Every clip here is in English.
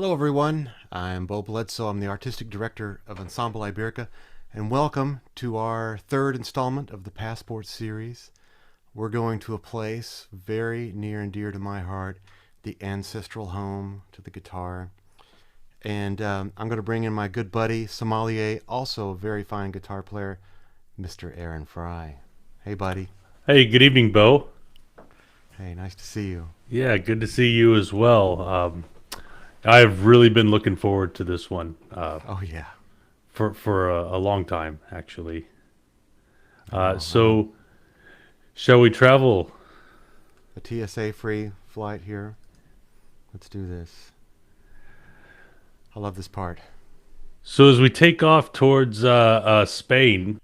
Hello, everyone. I'm Beau Bledsoe. I'm the Artistic Director of Ensemble Iberica, and welcome to our third installment of the Passport series. We're going to a place very near and dear to my heart, the ancestral home to the guitar. And I'm going to bring in my good buddy, sommelier, also a very fine guitar player, Mr. Aaron Fry. Hey, buddy. Hey, good evening, Beau. Hey, nice to see you. Yeah, good to see you as well. I've really been looking forward to this one Oh, yeah. for a long time, actually. Oh, So, shall we travel? a TSA-free flight here. Let's do this. I love this part. So, as we take off towards Spain,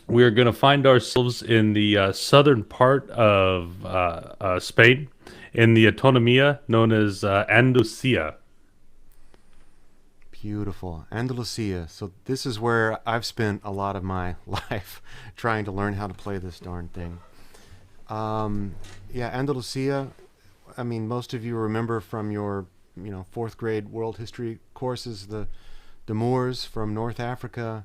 we are going to find ourselves in the southern part of Spain, in the autonomia known as Andalusia. Beautiful. Andalusia. So this is where I've spent a lot of my life trying to learn how to play this darn thing. Yeah, Andalusia. I mean, most of you remember from your, fourth grade world history courses the Moors from North Africa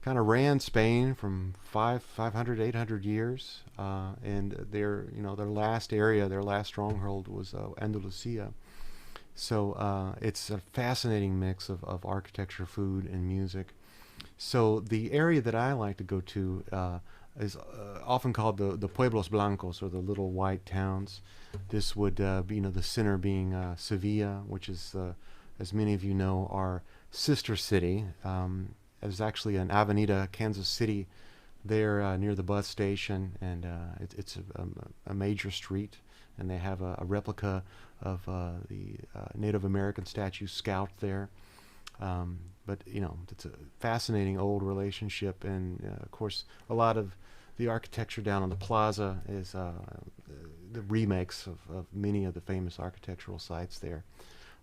kind of ran Spain from 500, 800 years, and their last area, their last stronghold was Andalusia. So it's a fascinating mix of architecture, food, and music. So the area that I like to go to is often called the Pueblos Blancos, or the little white towns. This would be, the center being Sevilla, which is, as many of you know, our sister city. There's actually an Avenida Kansas City there near the bus station, and it's a major street, and they have a replica of the Native American statue Scout there. But it's a fascinating old relationship, and of course a lot of the architecture down on the plaza is the remakes of many of the famous architectural sites there.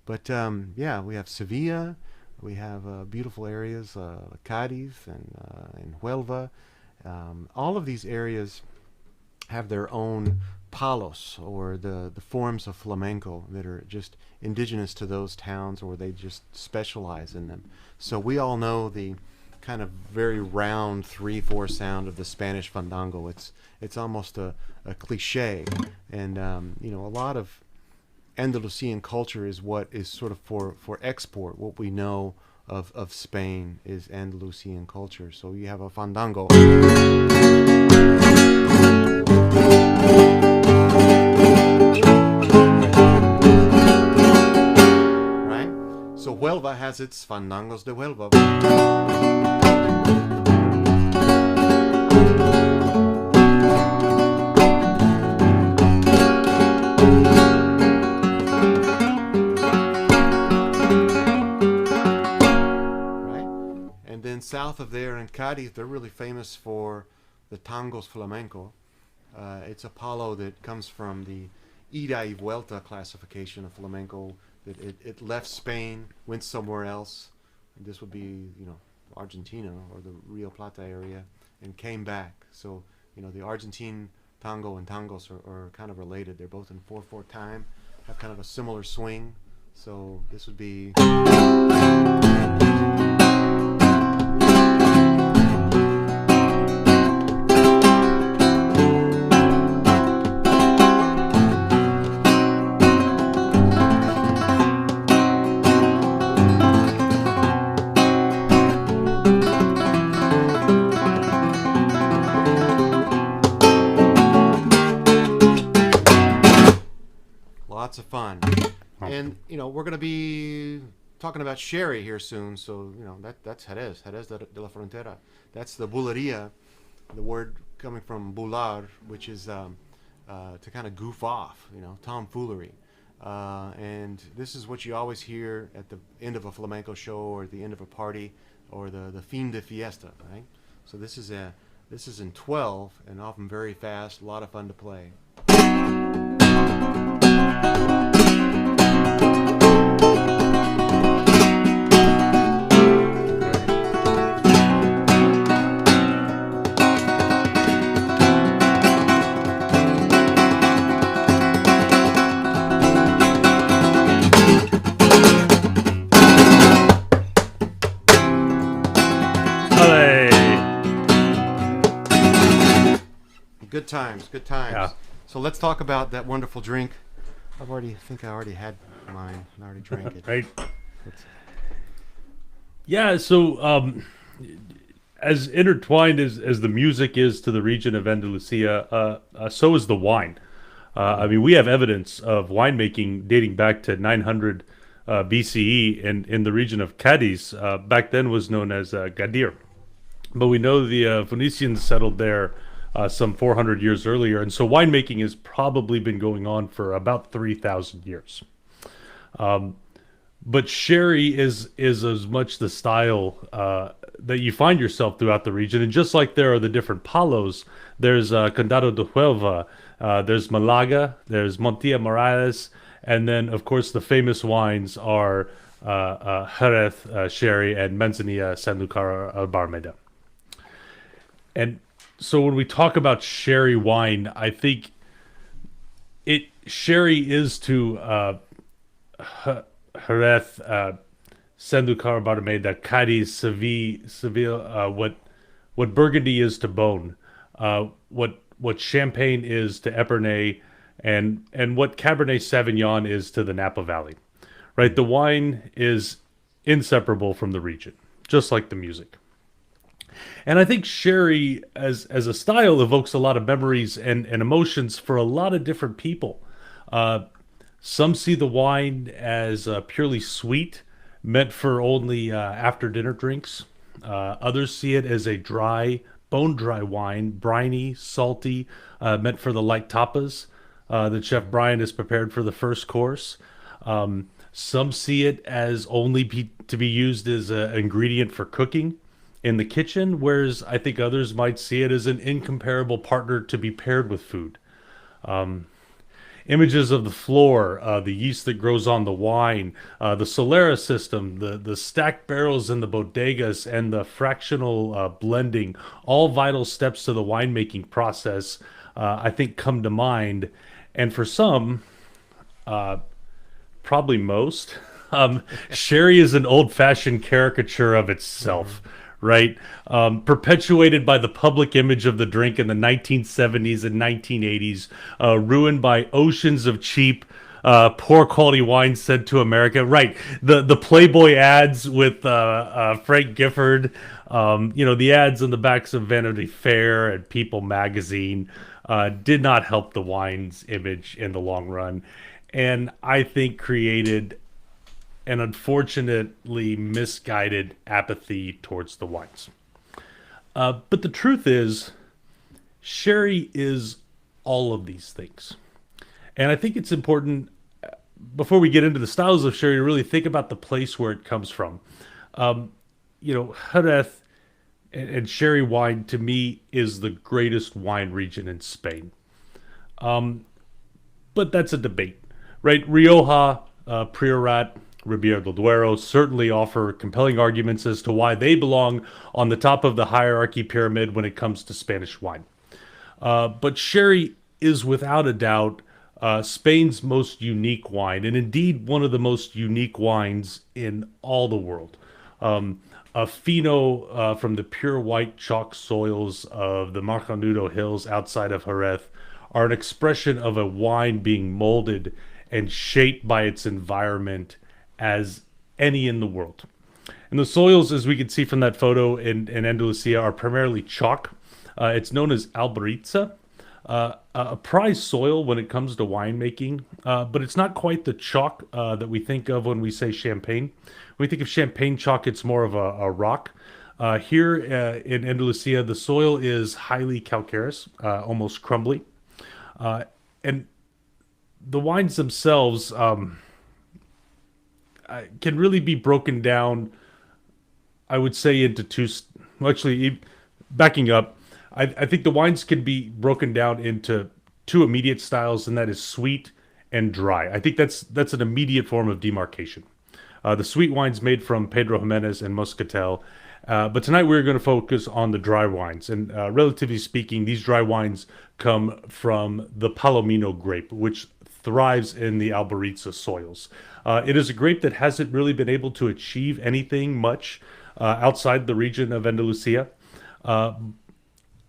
But yeah, we have Sevilla, we have beautiful areas, Cadiz and Huelva. All of these areas have their own palos, or the forms of flamenco that are just indigenous to those towns, or they just specialize in them. So we all know the kind of very round 3/4 sound of the Spanish fandango. It's almost a cliche, and a lot of Andalusian culture is what is sort of for export. What we know of Spain is Andalusian culture. So you have a fandango. Right? So Huelva has its fandangos de Huelva. And then south of there in Cadiz, they're really famous for the tangos flamenco. It's a palo that comes from the ida y vuelta classification of flamenco. That it left Spain, went somewhere else. And this would be, Argentina or the Rio Plata area, and came back. So, the Argentine tango and tangos are kind of related. They're both in 4/4 time, have kind of a similar swing. So this would be. Lots of fun. And, we're going to be talking about sherry here soon. So, that's Jerez de la Frontera. That's the bulería, the word coming from bular, which is to kind of goof off, tomfoolery. And this is what you always hear at the end of a flamenco show, or at the end of a party, or the fin de fiesta, right? So this is in 12, and often very fast, a lot of fun to play. Good times, good times. Yeah. So let's talk about that wonderful drink. I think I already had mine. I already drank it. Right. Let's- Yeah. So as intertwined as the music is to the region of Andalusia, so is the wine. I mean, we have evidence of winemaking dating back to 900 BCE in the region of Cadiz. Back then was known as Gadir. But we know the Phoenicians settled there some 400 years earlier. And so winemaking has probably been going on for about 3,000 years. But sherry is as much the style that you find yourself throughout the region. And just like there are the different palos, there's Condado de Huelva, there's Malaga, there's Montilla Morales, and then, of course, the famous wines are Jerez sherry and Manzanilla Sanlúcar Albarmeda. And so when we talk about sherry wine, I think sherry is to Jerez, Sanlúcar, Barmeda, Cadiz, Seville, what Burgundy is to Beaune, what Champagne is to Epernay, and what Cabernet Sauvignon is to the Napa Valley. Right, the wine is inseparable from the region, just like the music. And I think sherry as a style evokes a lot of memories and emotions for a lot of different people. Some see the wine as purely sweet, meant for only after dinner drinks. Others see it as a dry, bone dry wine, briny, salty, meant for the light tapas that Chef Brian has prepared for the first course. Some see it as only to be used as an ingredient for cooking in the kitchen, whereas I think others might see it as an incomparable partner to be paired with food. Images of the floor, the yeast that grows on the wine, the Solera system, the stacked barrels in the bodegas, and the fractional blending, all vital steps to the winemaking process, I think come to mind. And for some, probably most, sherry is an old-fashioned caricature of itself. Right? Perpetuated by the public image of the drink in the 1970s and 1980s, ruined by oceans of cheap, poor quality wine sent to America. Right. The Playboy ads with Frank Gifford, the ads on the backs of Vanity Fair and People magazine did not help the wine's image in the long run. And I think created an unfortunately misguided apathy towards the wines. But the truth is, sherry is all of these things. And I think it's important, before we get into the styles of sherry, to really think about the place where it comes from. Jerez and sherry wine, to me, is the greatest wine region in Spain. But that's a debate, right? Rioja, Priorat, Ribera del Duero certainly offer compelling arguments as to why they belong on the top of the hierarchy pyramid when it comes to Spanish wine. But sherry is without a doubt Spain's most unique wine, and indeed one of the most unique wines in all the world. A Fino from the pure white chalk soils of the Marcanudo Hills outside of Jerez are an expression of a wine being molded and shaped by its environment as any in the world. And the soils, as we can see from that photo in Andalusia, are primarily chalk. It's known as albariza, a prized soil when it comes to winemaking, but it's not quite the chalk that we think of when we say champagne. When we think of champagne chalk, it's more of a rock. Here in Andalusia, the soil is highly calcareous, almost crumbly. And the wines themselves can really be broken down, I would say, into two. Actually, backing up, I think the wines can be broken down into two immediate styles, and that is sweet and dry. I think that's an immediate form of demarcation. The sweet wines made from Pedro Jimenez and Moscatel. But tonight we're going to focus on the dry wines. And relatively speaking, these dry wines come from the Palomino grape, which thrives in the Albariza soils. It is a grape that hasn't really been able to achieve anything much outside the region of Andalusia.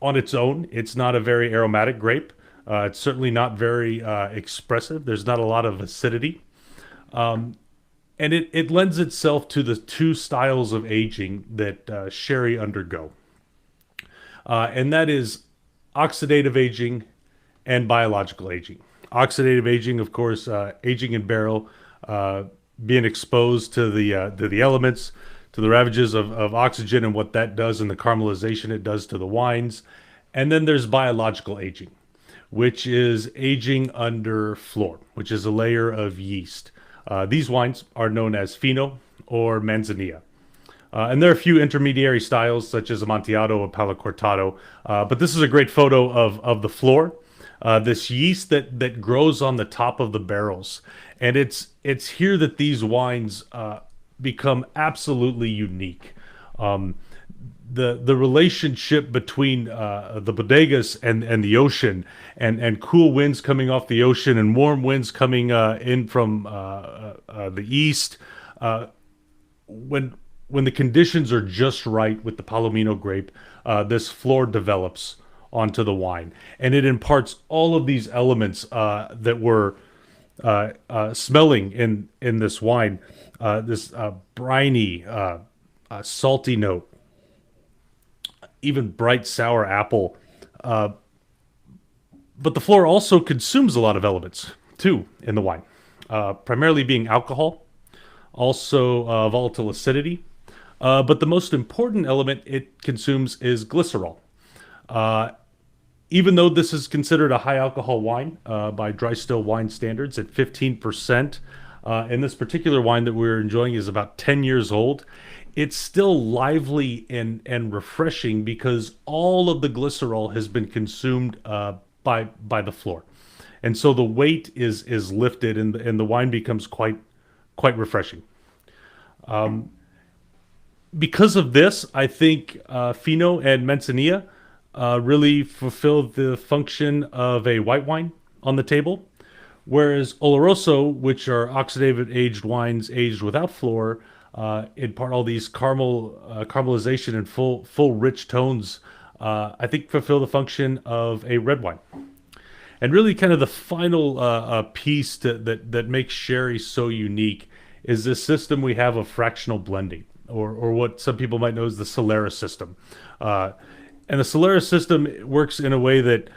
on its own, it's not a very aromatic grape. It's certainly not very expressive. There's not a lot of acidity. And it lends itself to the two styles of aging that sherry undergo. And that is oxidative aging and biological aging. Oxidative aging, of course, aging in barrel, uh, being exposed to the elements, to the ravages of oxygen and what that does and the caramelization it does to the wines. And then there's biological aging, which is aging under flor, which is a layer of yeast. These wines are known as fino or manzanilla. And there are a few intermediary styles such as Amontillado or Palo Cortado, but this is a great photo of the flor, this yeast that grows on the top of the barrels, and it's here that these wines become absolutely unique. Um, the relationship between the bodegas and the ocean, and cool winds coming off the ocean and warm winds coming in from the east, when when the conditions are just right with the Palomino grape, this flor develops onto the wine, and it imparts all of these elements that we're smelling in this wine. This briny, salty note, even bright sour apple. But the flor also consumes a lot of elements too in the wine, primarily being alcohol, also volatile acidity. But the most important element it consumes is glycerol. Uh, Even though this is considered a high alcohol wine by dry still wine standards at 15%, and this particular wine that we're enjoying is about 10 years old, it's still lively and refreshing because all of the glycerol has been consumed by the flor. And so the weight is lifted, and the wine becomes quite refreshing. Because of this, I think Fino and Manzanilla really fulfill the function of a white wine on the table, whereas Oloroso, which are oxidative aged wines aged without flor, impart all these caramelization and full rich tones. I think fulfill the function of a red wine. And really, kind of the final piece that makes sherry so unique is this system we have of fractional blending, or what some people might know as the Solera system. And the Solera system works in a way that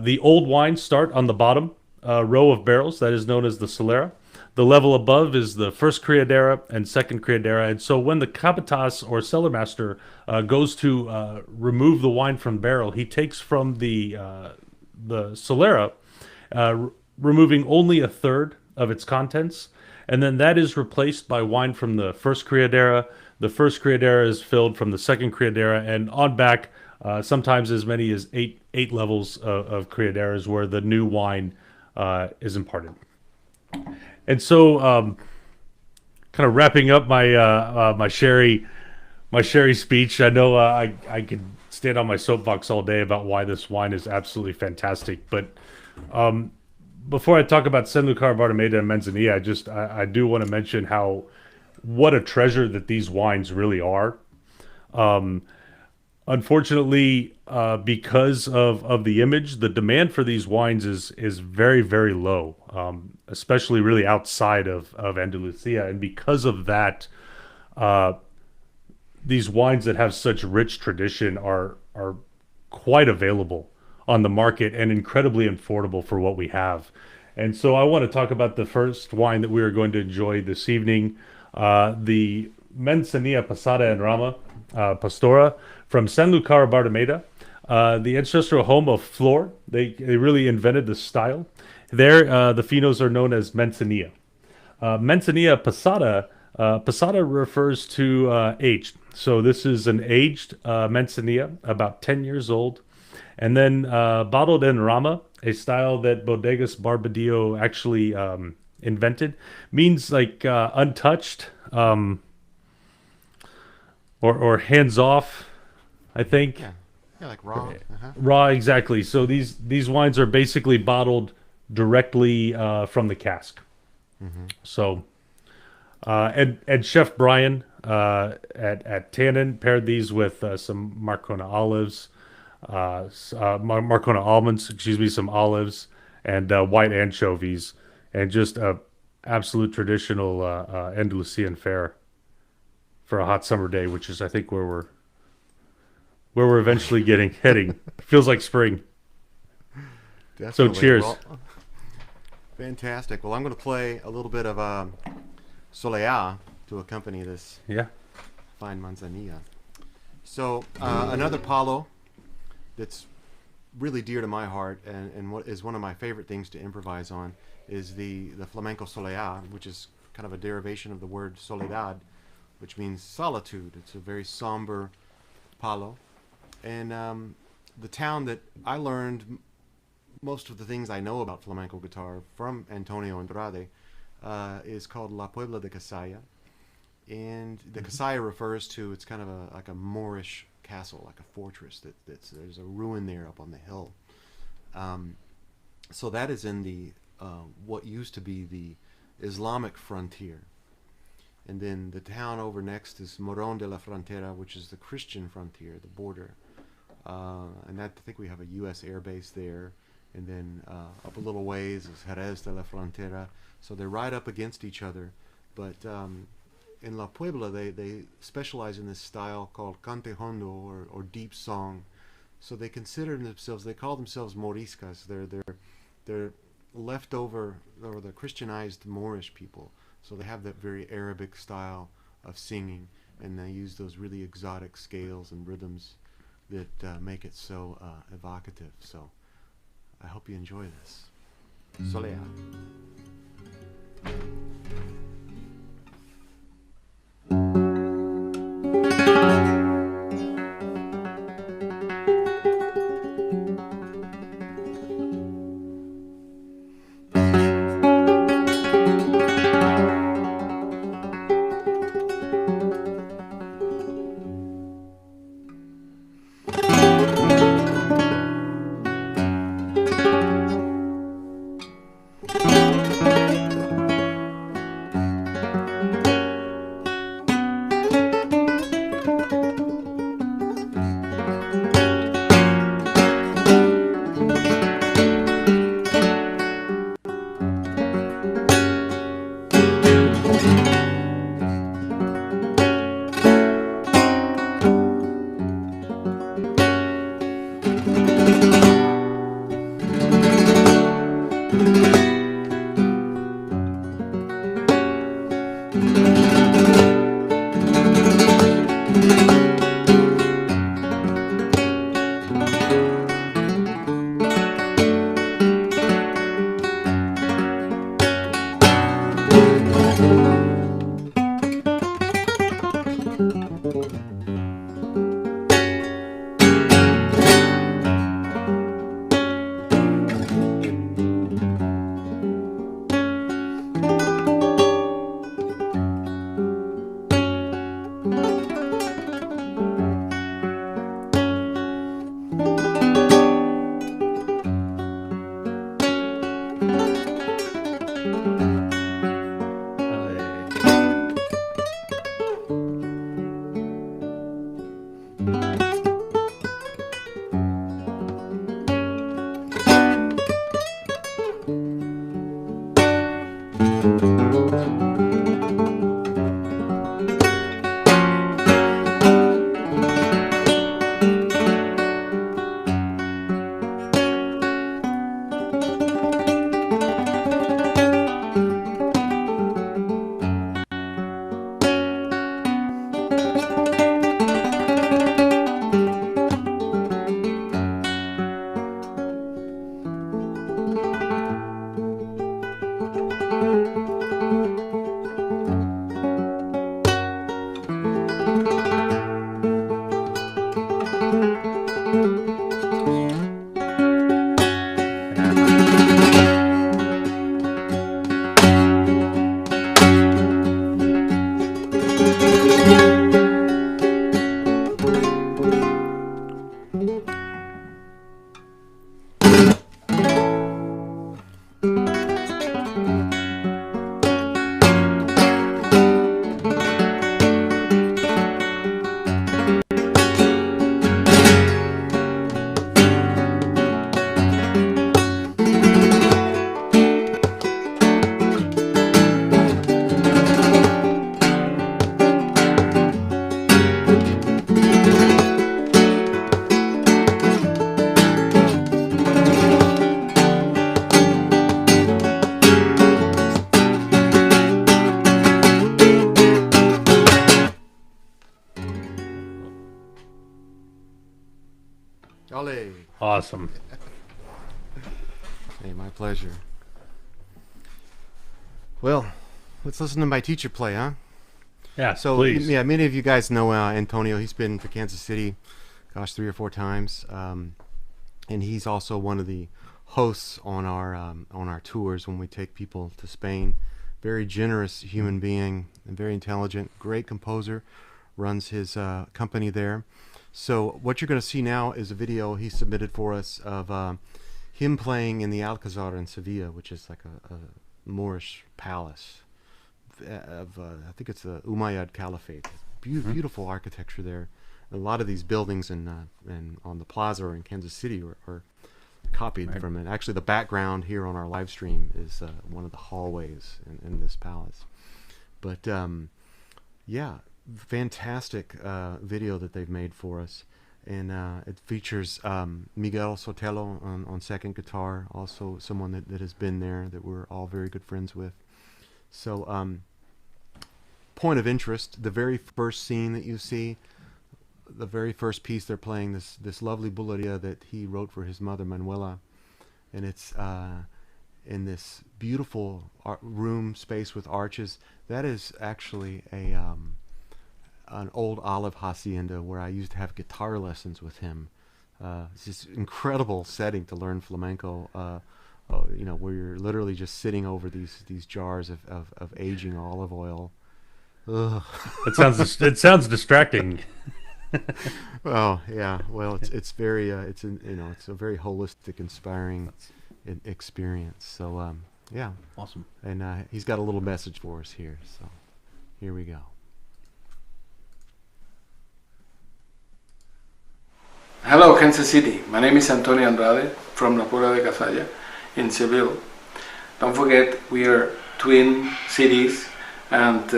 the old wines start on the bottom row of barrels, that is known as the Solera. The level above is the first criadera and second criadera. And so when the capitas or cellar master goes to remove the wine from barrel, he takes from the Solera, removing only a third of its contents. And then that is replaced by wine from the first criadera. The first criadera is filled from the second criadera, and on back, sometimes as many as eight levels of criaderas where the new wine is imparted. And so, kind of wrapping up my sherry speech. I know I could stand on my soapbox all day about why this wine is absolutely fantastic, but before I talk about Sanlúcar, Bartimeda, and Manzanilla, I do want to mention what a treasure that these wines really are. Unfortunately, because of the image, the demand for these wines is very, very low, especially really outside of Andalusia. And because of that, these wines that have such rich tradition are quite available on the market and incredibly affordable for what we have. And so I want to talk about the first wine that we are going to enjoy this evening, the Manzanilla Pasada en Rama Pastora from Sanlúcar Bartimeda, the ancestral home of flor. They really invented the style. There, the finos are known as Manzanilla. Manzanilla Pasada, Pasada refers to aged. So this is an aged Manzanilla, about 10 years old. And then bottled en Rama, a style that Bodegas Barbadillo actually invented, means like untouched, or hands off, I think. Yeah, like raw. Uh-huh. Raw, exactly. So these wines are basically bottled directly from the cask. Mm-hmm. So, and Chef Brian at Tannin paired these with some Marcona olives. Marcona almonds, excuse me, some olives, and white anchovies, and just a absolute traditional Andalusian fare for a hot summer day, which is I think where we're eventually getting heading. Feels like spring. So Definitely. cheers. Well, fantastic. Well, I'm going to play a little bit of Soleá to accompany this Yeah. fine manzanilla. So another palo that's really dear to my heart and what is one of my favorite things to improvise on is the flamenco soleá, which is kind of a derivation of the word soledad, which means solitude. It's a very somber palo. And the town that I learned most of the things I know about flamenco guitar from Antonio Andrade is called La Puebla de Casaya. And the Casaya refers to, it's kind of like a Moorish castle, like a fortress there's a ruin there up on the hill. So that is in the what used to be the Islamic frontier. And then the town over next is Morón de la Frontera, which is the Christian frontier, the border. And that, I think we have a U.S. air base there. And then up a little ways is Jerez de la Frontera. So they're right up against each other. But in La Puebla, they specialize in this style called cante hondo, or deep song. So they consider themselves, they call themselves moriscas. They're leftover, or the Christianized Moorish people. So they have that very Arabic style of singing, and they use those really exotic scales and rhythms that make it so evocative. So I hope you enjoy this. Soleá. Awesome. Hey, my pleasure. Well, let's listen to my teacher play, huh? Yeah, So, please. yeah, many of you guys know Antonio. He's been to Kansas City, gosh, 3 or 4 times, and he's also one of the hosts on our tours when we take people to Spain. Very generous human being and very intelligent. Great composer. Runs his company there. So what you're going to see now is a video he submitted for us of him playing in the Alcazar in Sevilla, which is like a Moorish palace of I think it's the Umayyad Caliphate. Beautiful architecture there. A lot of these buildings and on the plaza or in Kansas City are copied from it. Actually, the background here on our live stream is one of the hallways in this palace. But yeah, fantastic video that they've made for us. And it features Miguel Sotelo on second guitar, also someone that has been there that we're all very good friends with. So, point of interest, the very first scene that you see, the very first piece they're playing, this lovely bulería that he wrote for his mother, Manuela. And it's in this beautiful room space with arches. That is actually an old olive hacienda where I used to have guitar lessons with him. It's this incredible setting to learn flamenco, where you're literally just sitting over these jars of aging olive oil. Ugh. It sounds distracting. Oh yeah, well it's very it's a very holistic, inspiring experience. So yeah, Awesome. and he's got a little message for us here. So here we go. Hello, Kansas City. My name is Antonio Andrade from La Puebla de Cazalla in Seville. Don't forget, we are twin cities and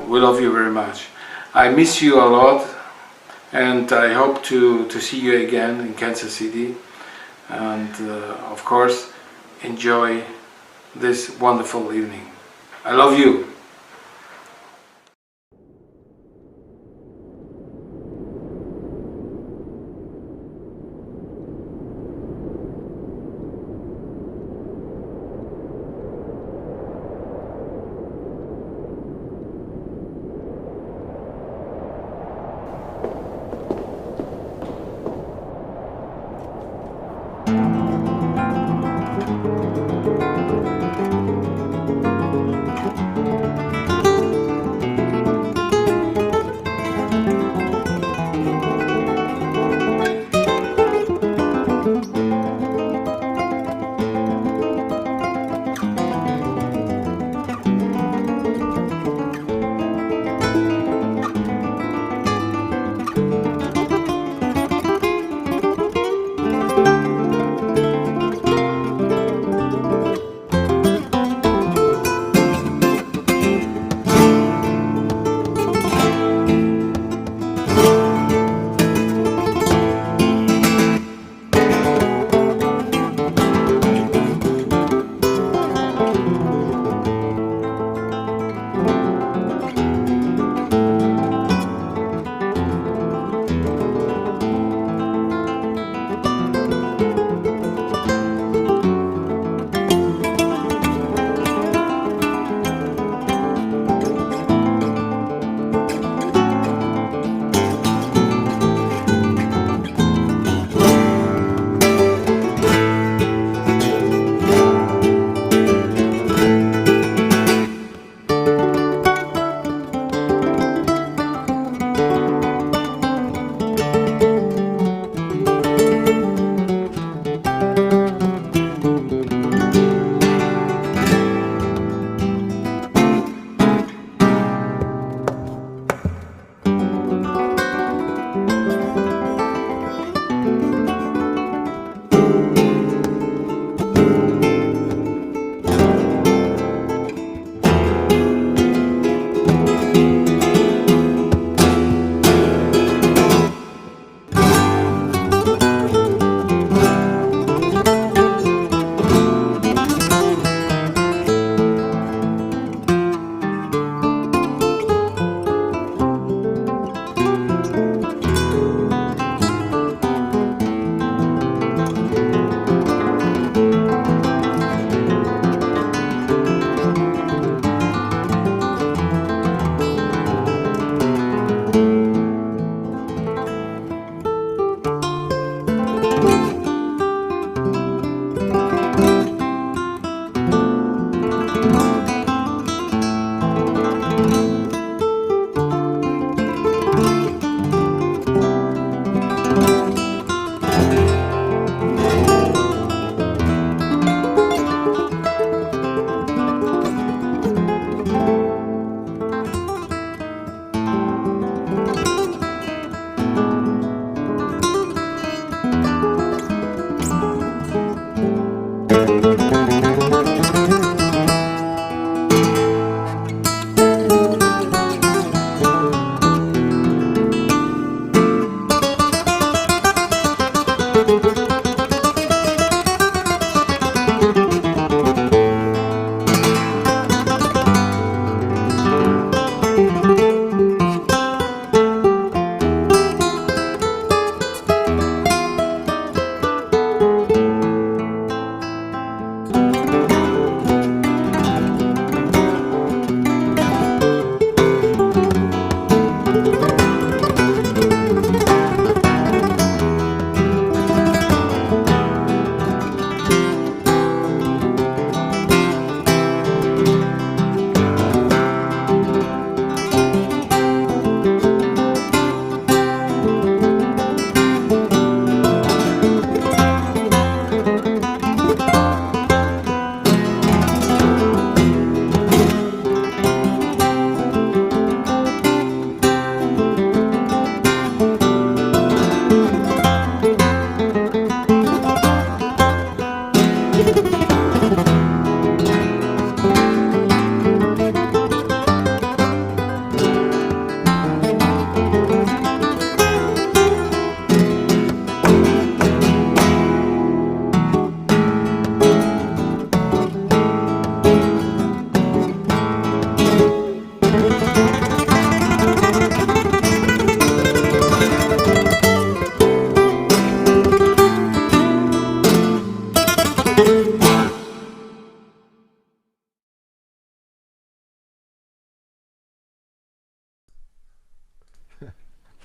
we love you very much. I miss you a lot and I hope to see you again in Kansas City. And of course, enjoy this wonderful evening. I love you.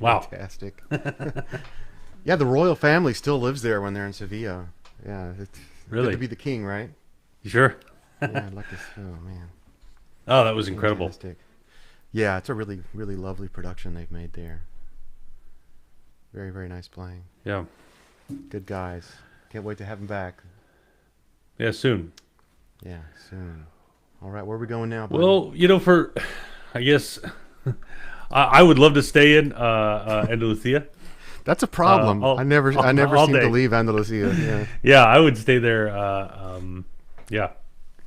Wow. Fantastic. Yeah, the royal family still lives there when they're in Sevilla. Yeah, it's Really? good to be the king, right? You sure? Yeah, I'd like to. Oh man, Oh, that was incredible. fantastic. Yeah, it's a really, really lovely production they've made there. Very, very nice playing. Yeah. Good guys. Can't wait to have them back. Yeah, soon. Yeah, soon. All right, where are we going now, buddy? Well, I guess I would love to stay in Andalusia. That's a problem. I never all seem to day. leave Andalusia. Yeah. Yeah, I would stay there.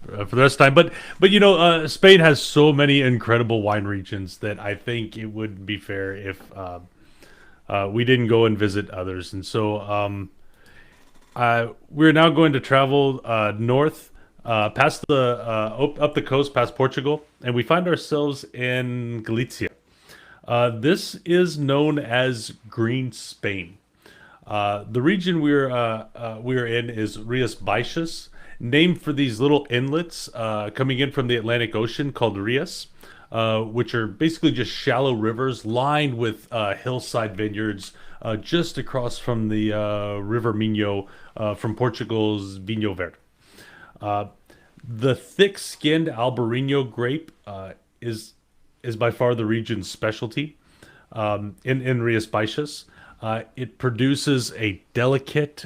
For the rest of the time. But Spain has so many incredible wine regions that I think it wouldn't be fair if we didn't go and visit others. And so we're now going to travel north, past up the coast, past Portugal, and we find ourselves in Galicia. This is known as Green Spain. The region we're in is Rias Baixas, named for these little inlets coming in from the Atlantic Ocean called Rias, which are basically just shallow rivers lined with hillside vineyards just across from the River Minho from Portugal's Vinho Verde. The thick-skinned Albarino grape is by far the region's specialty in Rias Baixas. It produces a delicate,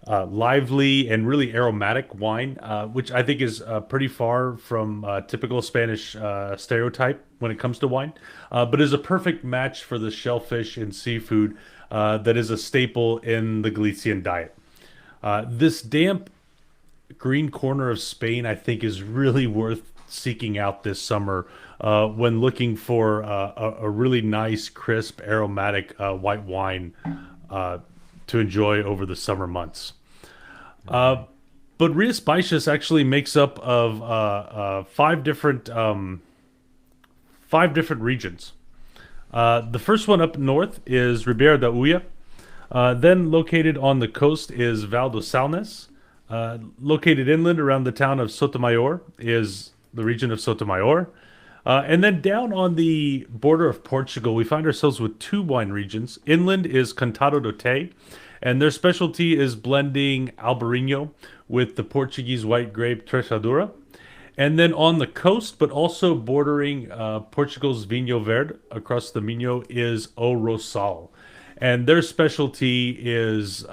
lively, and really aromatic wine, which I think is pretty far from typical Spanish stereotype when it comes to wine, but is a perfect match for the shellfish and seafood that is a staple in the Galician diet. This damp green corner of Spain, I think, is really worth seeking out this summer when looking for a really nice, crisp, aromatic white wine to enjoy over the summer months. But Rias Baixas actually makes up of five different regions. The first one up north is Ribera da Ulla. Then located on the coast is Val do Salnes. Located inland around the town of Sotomayor is the region of Sotomayor. And then down on the border of Portugal, we find ourselves with two wine regions. Inland is Cantado do Té, and their specialty is blending Albarino with the Portuguese white grape Trechadura. And then on the coast, but also bordering Portugal's Vinho Verde across the Minho, is O Rosal. And their specialty is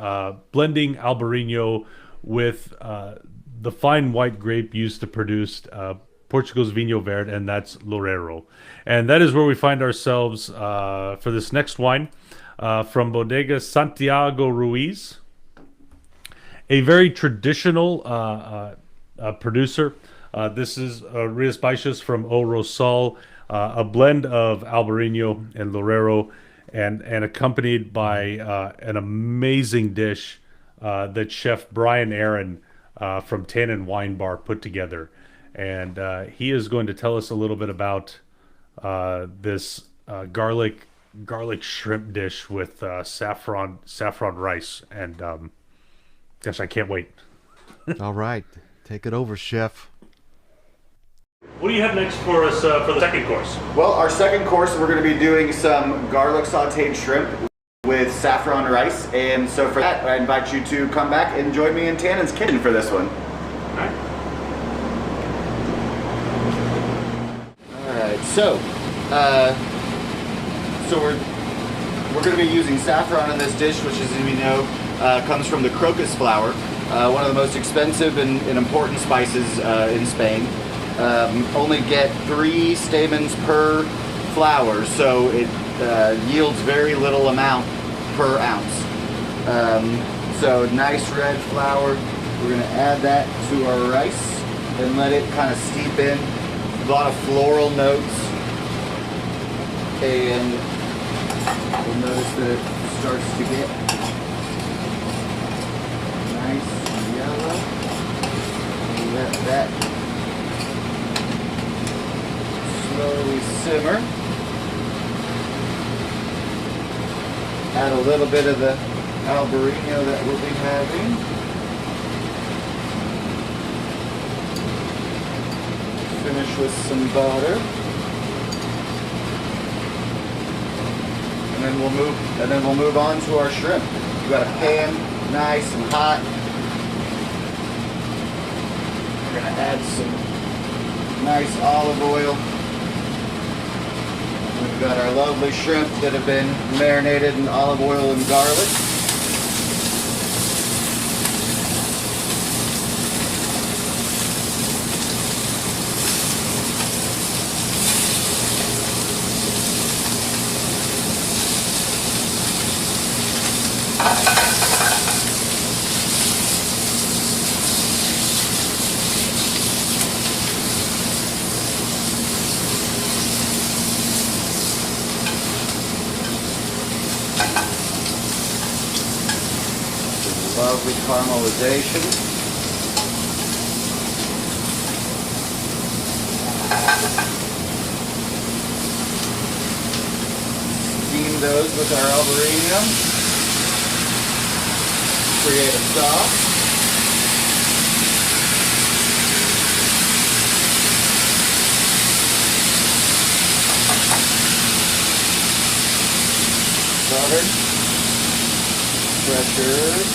blending Albarino with the fine white grape used to produce Portugal's Vinho Verde, and that's Loureiro. And that is where we find ourselves for this next wine from Bodega Santiago Ruiz, a very traditional producer. This is Rias Baixas from O Rosal, a blend of Albarino and Loureiro, and accompanied by an amazing dish that Chef Brian Aaron from Tannin Wine Bar put together. And he is going to tell us a little bit about this garlic shrimp dish with saffron rice. And gosh, I can't wait. All right, take it over, chef. What do you have next for us for the second course? Well, our second course, we're going to be doing some garlic sauteed shrimp with saffron rice. And so for that, I invite you to come back and join me in Tannin's kitchen for this one. All right. Alright, so we're going to be using saffron in this dish, which, as you know, comes from the crocus flower, one of the most expensive and important spices in Spain. Only get 3 stamens per flower, so it yields very little amount per ounce. So nice red flour. We're going to add that to our rice and let it kind of steep in. A lot of floral notes, and you'll notice that it starts to get nice and yellow. And let that slowly simmer. Add a little bit of the Albarino that we'll be having. Finish with some butter. and then we'll move on to our shrimp. We've got a pan, nice and hot. We're gonna add some nice olive oil. We've got our lovely shrimp that have been marinated in olive oil and garlic. Lovely caramelization. Steam those with our albarino. Create a sauce. Butter. Fresh herbs.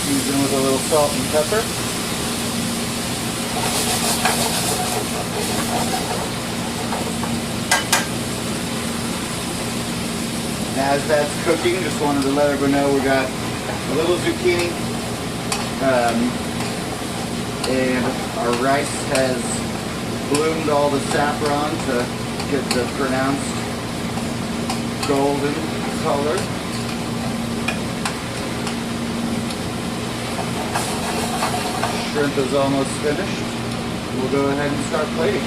Season with a little salt and pepper. As that's cooking, just wanted to let everyone know we got a little zucchini, and our rice has bloomed all the saffron to get the pronounced golden color. Shrimp is almost finished. We'll go ahead and start plating.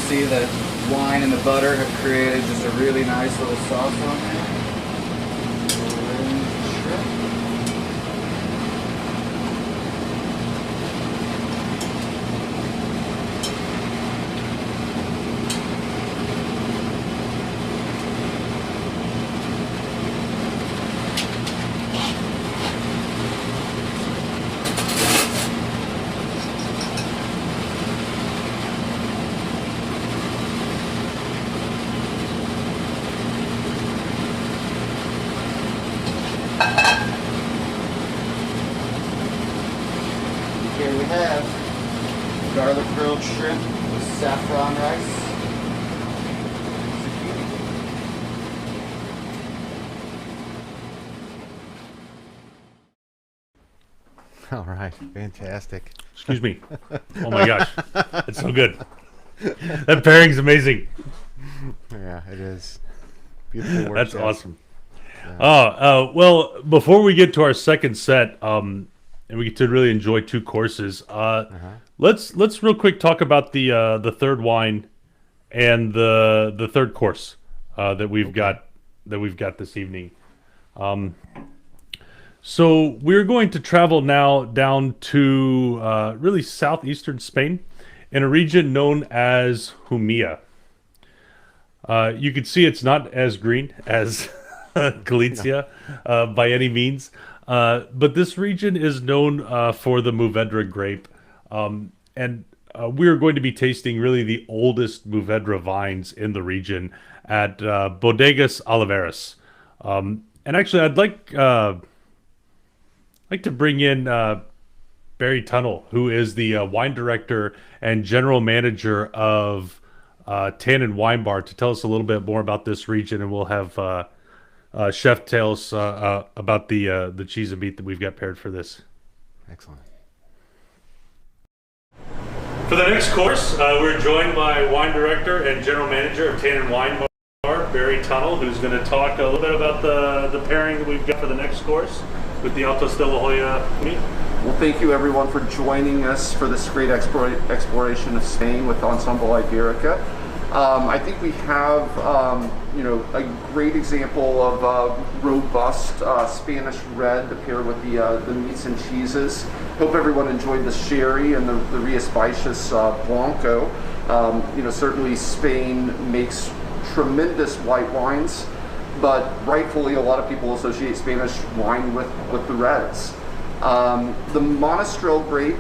See the wine and the butter have created just a really nice little sauce on there. Here we have garlic grilled shrimp with saffron rice. All right, fantastic. Excuse me. Oh my gosh, that's so good. That pairing's amazing. Yeah, it is. Beautiful work. That's Jeff. awesome. Well, before we get to our second set, and we get to really enjoy two courses, let's real quick talk about the third wine and the third course that we've got this evening. So we're going to travel now down to really southeastern Spain in a region known as Jumilla. You can see it's not as green as Galicia by any means, but this region is known for the Mourvedre grape, and we're going to be tasting really the oldest Mourvedre vines in the region at Bodegas Oliveras. And actually, I'd like to bring in Barry Tunnell, who is the wine director and general manager of Tannin Wine Bar, to tell us a little bit more about this region, and we'll have Chef tell us about the cheese and meat that we've got paired for this. Excellent. For the next course, we're joined by wine director and general manager of Tannin Wine Bar, Barry Tunnell, who's going to talk a little bit about the pairing that we've got for the next course with the Altos de la Hoya meat. Well, thank you everyone for joining us for this great exploration of Spain with Ensemble Iberica. I think we have, a great example of robust Spanish red to pair with the meats and cheeses. Hope everyone enjoyed the sherry and the Rías Baixas Blanco. Certainly Spain makes tremendous white wines, but rightfully a lot of people associate Spanish wine with the reds. The Monastrell grape,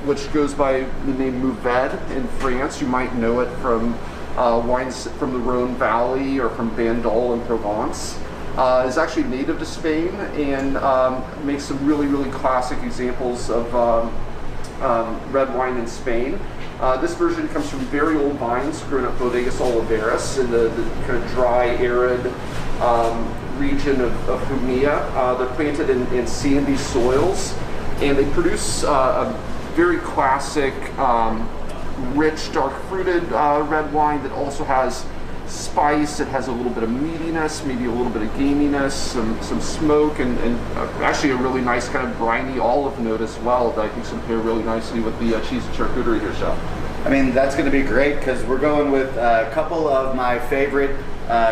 which goes by the name Mourvedre in France, you might know it from wines from the Rhone Valley or from Bandol in Provence, is actually native to Spain and makes some really, really classic examples of red wine in Spain. This version comes from very old vines grown at Bodegas Oliveras in the kind of dry, arid region of Jumilla. They're planted in sandy soils, and they produce a very classic, rich, dark-fruited red wine that also has spice. It has a little bit of meatiness, maybe a little bit of gaminess, some smoke, and actually a really nice kind of briny olive note as well that I think can pair really nicely with the cheese and charcuterie here, Chef. I mean, that's going to be great because we're going with a couple of my favorite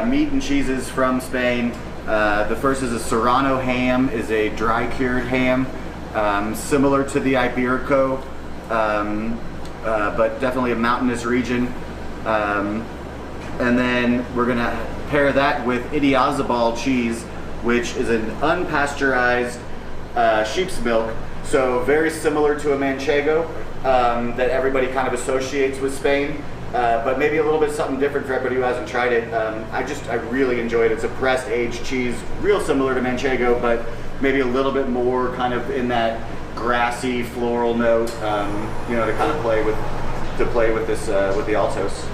meat and cheeses from Spain. The first is a Serrano ham, is a dry cured ham, similar to the Iberico, but definitely a mountainous region. And then we're gonna pair that with Idiazabal cheese, which is an unpasteurized sheep's milk, so very similar to a Manchego that everybody kind of associates with Spain. But maybe a little bit something different for everybody who hasn't tried it. I really enjoyed it. It's a pressed aged cheese, real similar to Manchego, but maybe a little bit more kind of in that grassy floral note, to kind of play with this with the Altos.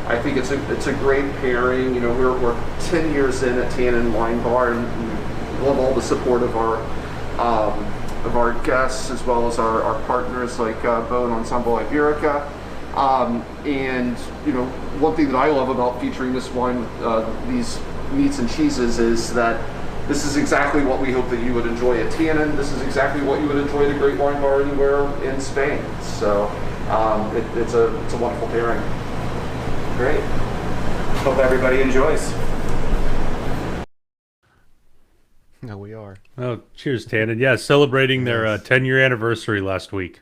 I think it's a great pairing. We're 10 years in at Tannin Wine Bar, and we love all the support of our guests as well as our partners like Beau and Ensemble Iberica. And one thing that I love about featuring this wine with these meats and cheeses is that this is exactly what we hope that you would enjoy at Tannin. This is exactly what you would enjoy at a great wine bar anywhere in Spain. So it's a wonderful pairing. Great. Hope everybody enjoys. No, we are. Oh, cheers, Tannin. Yeah, celebrating their 10-year anniversary last week.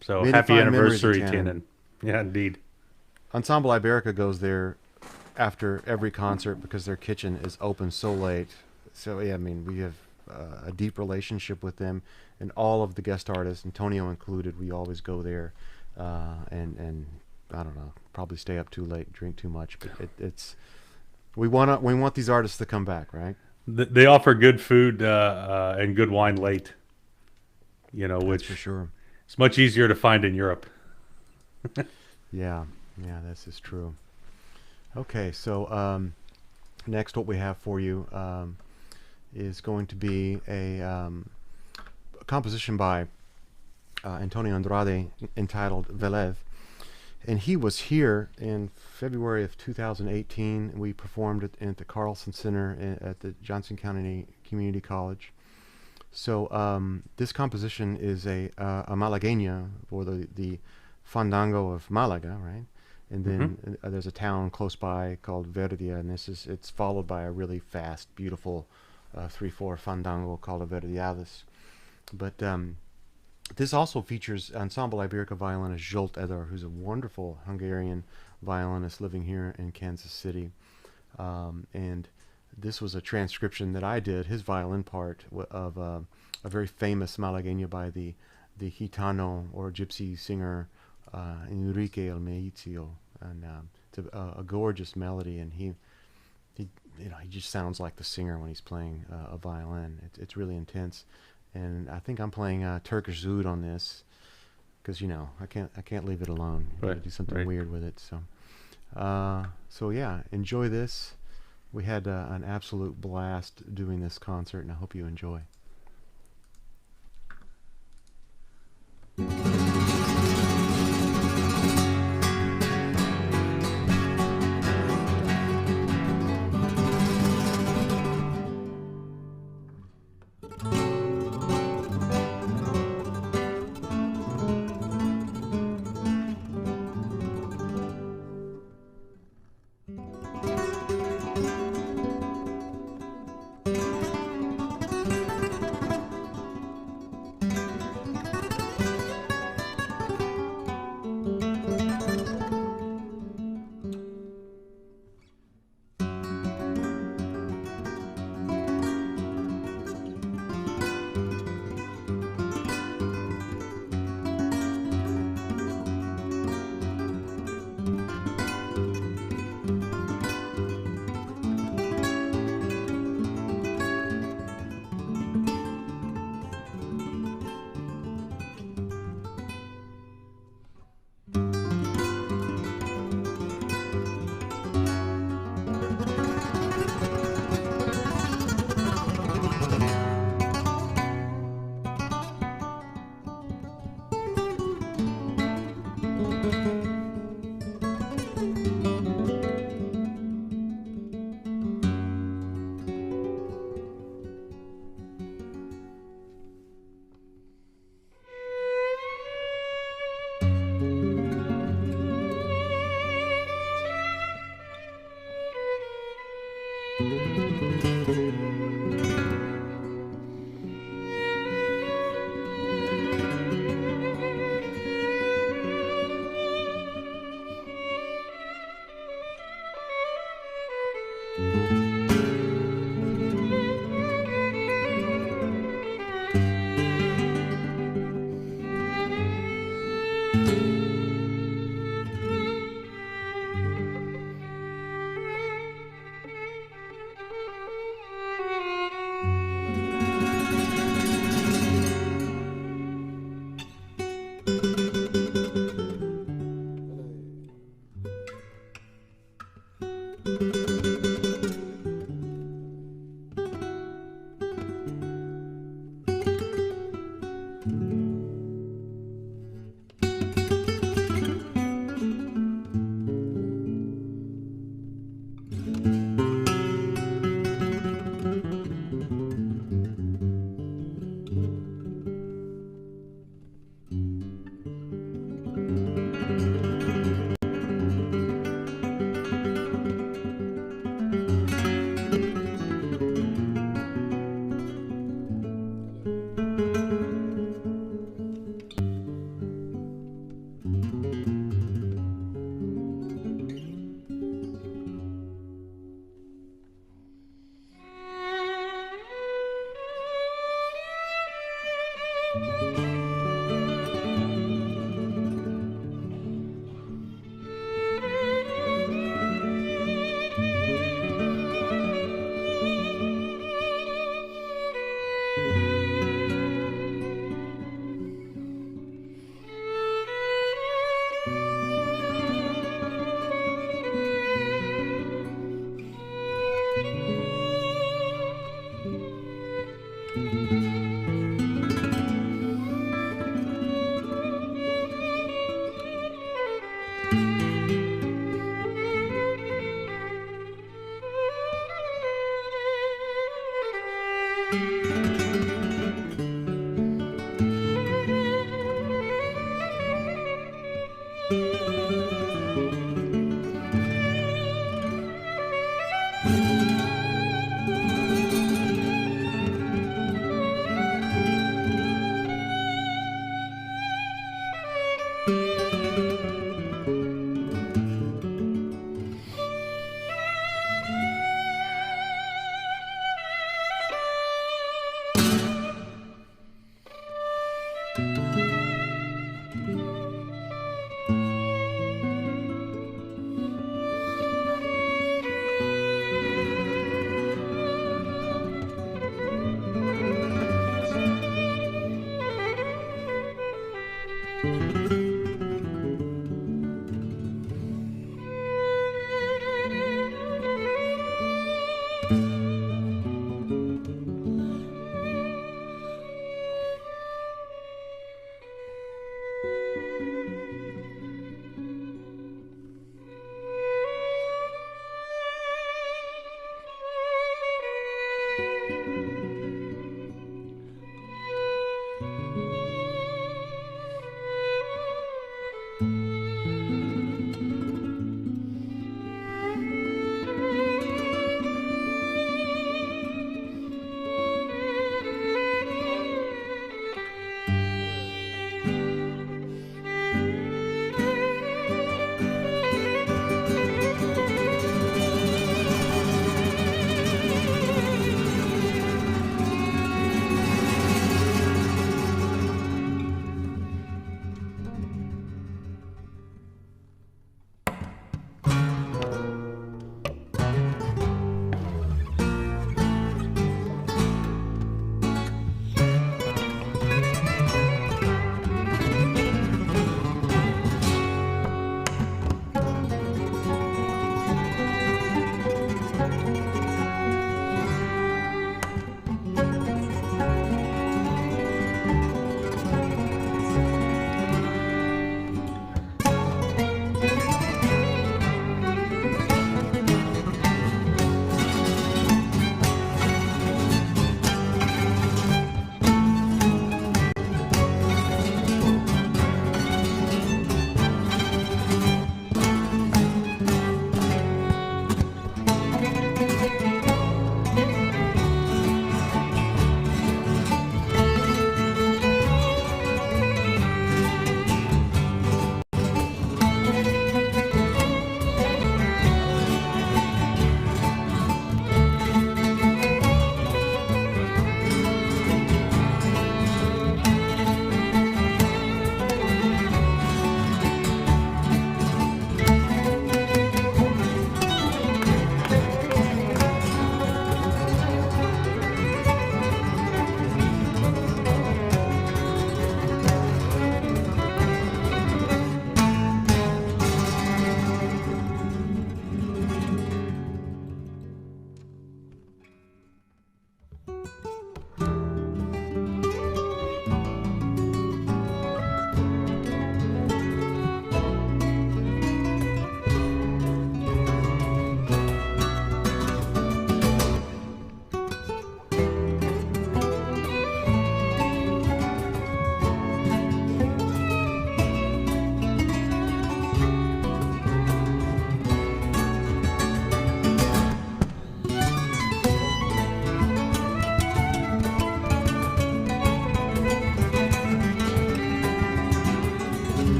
So Many happy fine memories of anniversary, Tannin. Tannin. Yeah, indeed. Ensemble Iberica goes there after every concert because their kitchen is open so late. So yeah, I mean, we have a deep relationship with them, and all of the guest artists, Antonio included, we always go there, and I don't know, probably stay up too late, drink too much, but we want these artists to come back, right? They offer good food and good wine late, which for sure. It's much easier to find in Europe. Yeah, this is true. Okay, so next what we have for you is going to be a composition by Antonio Andrade entitled Velez. And he was here in February of 2018. We performed it at the Carlson Center at the Johnson County Community College. So this composition is a Malagueña, or the fandango of Malaga, right? And then there's a town close by called Verdia, and it's followed by a really fast, beautiful 3/4 fandango called a Verdiades. But this also features Ensemble Iberica violinist Zsolt Eder, who's a wonderful Hungarian violinist living here in Kansas City. And this was a transcription that I did, his violin part, of a very famous Malagueña by the Gitano or Gypsy singer Enrique El Meizio. And it's a gorgeous melody, and he just sounds like the singer when he's playing a violin. It's really intense. And I think I'm playing Turkish Oud on this because I can't leave it alone. I gotta do something weird with it. So yeah, enjoy this. We had an absolute blast doing this concert, and I hope you enjoy.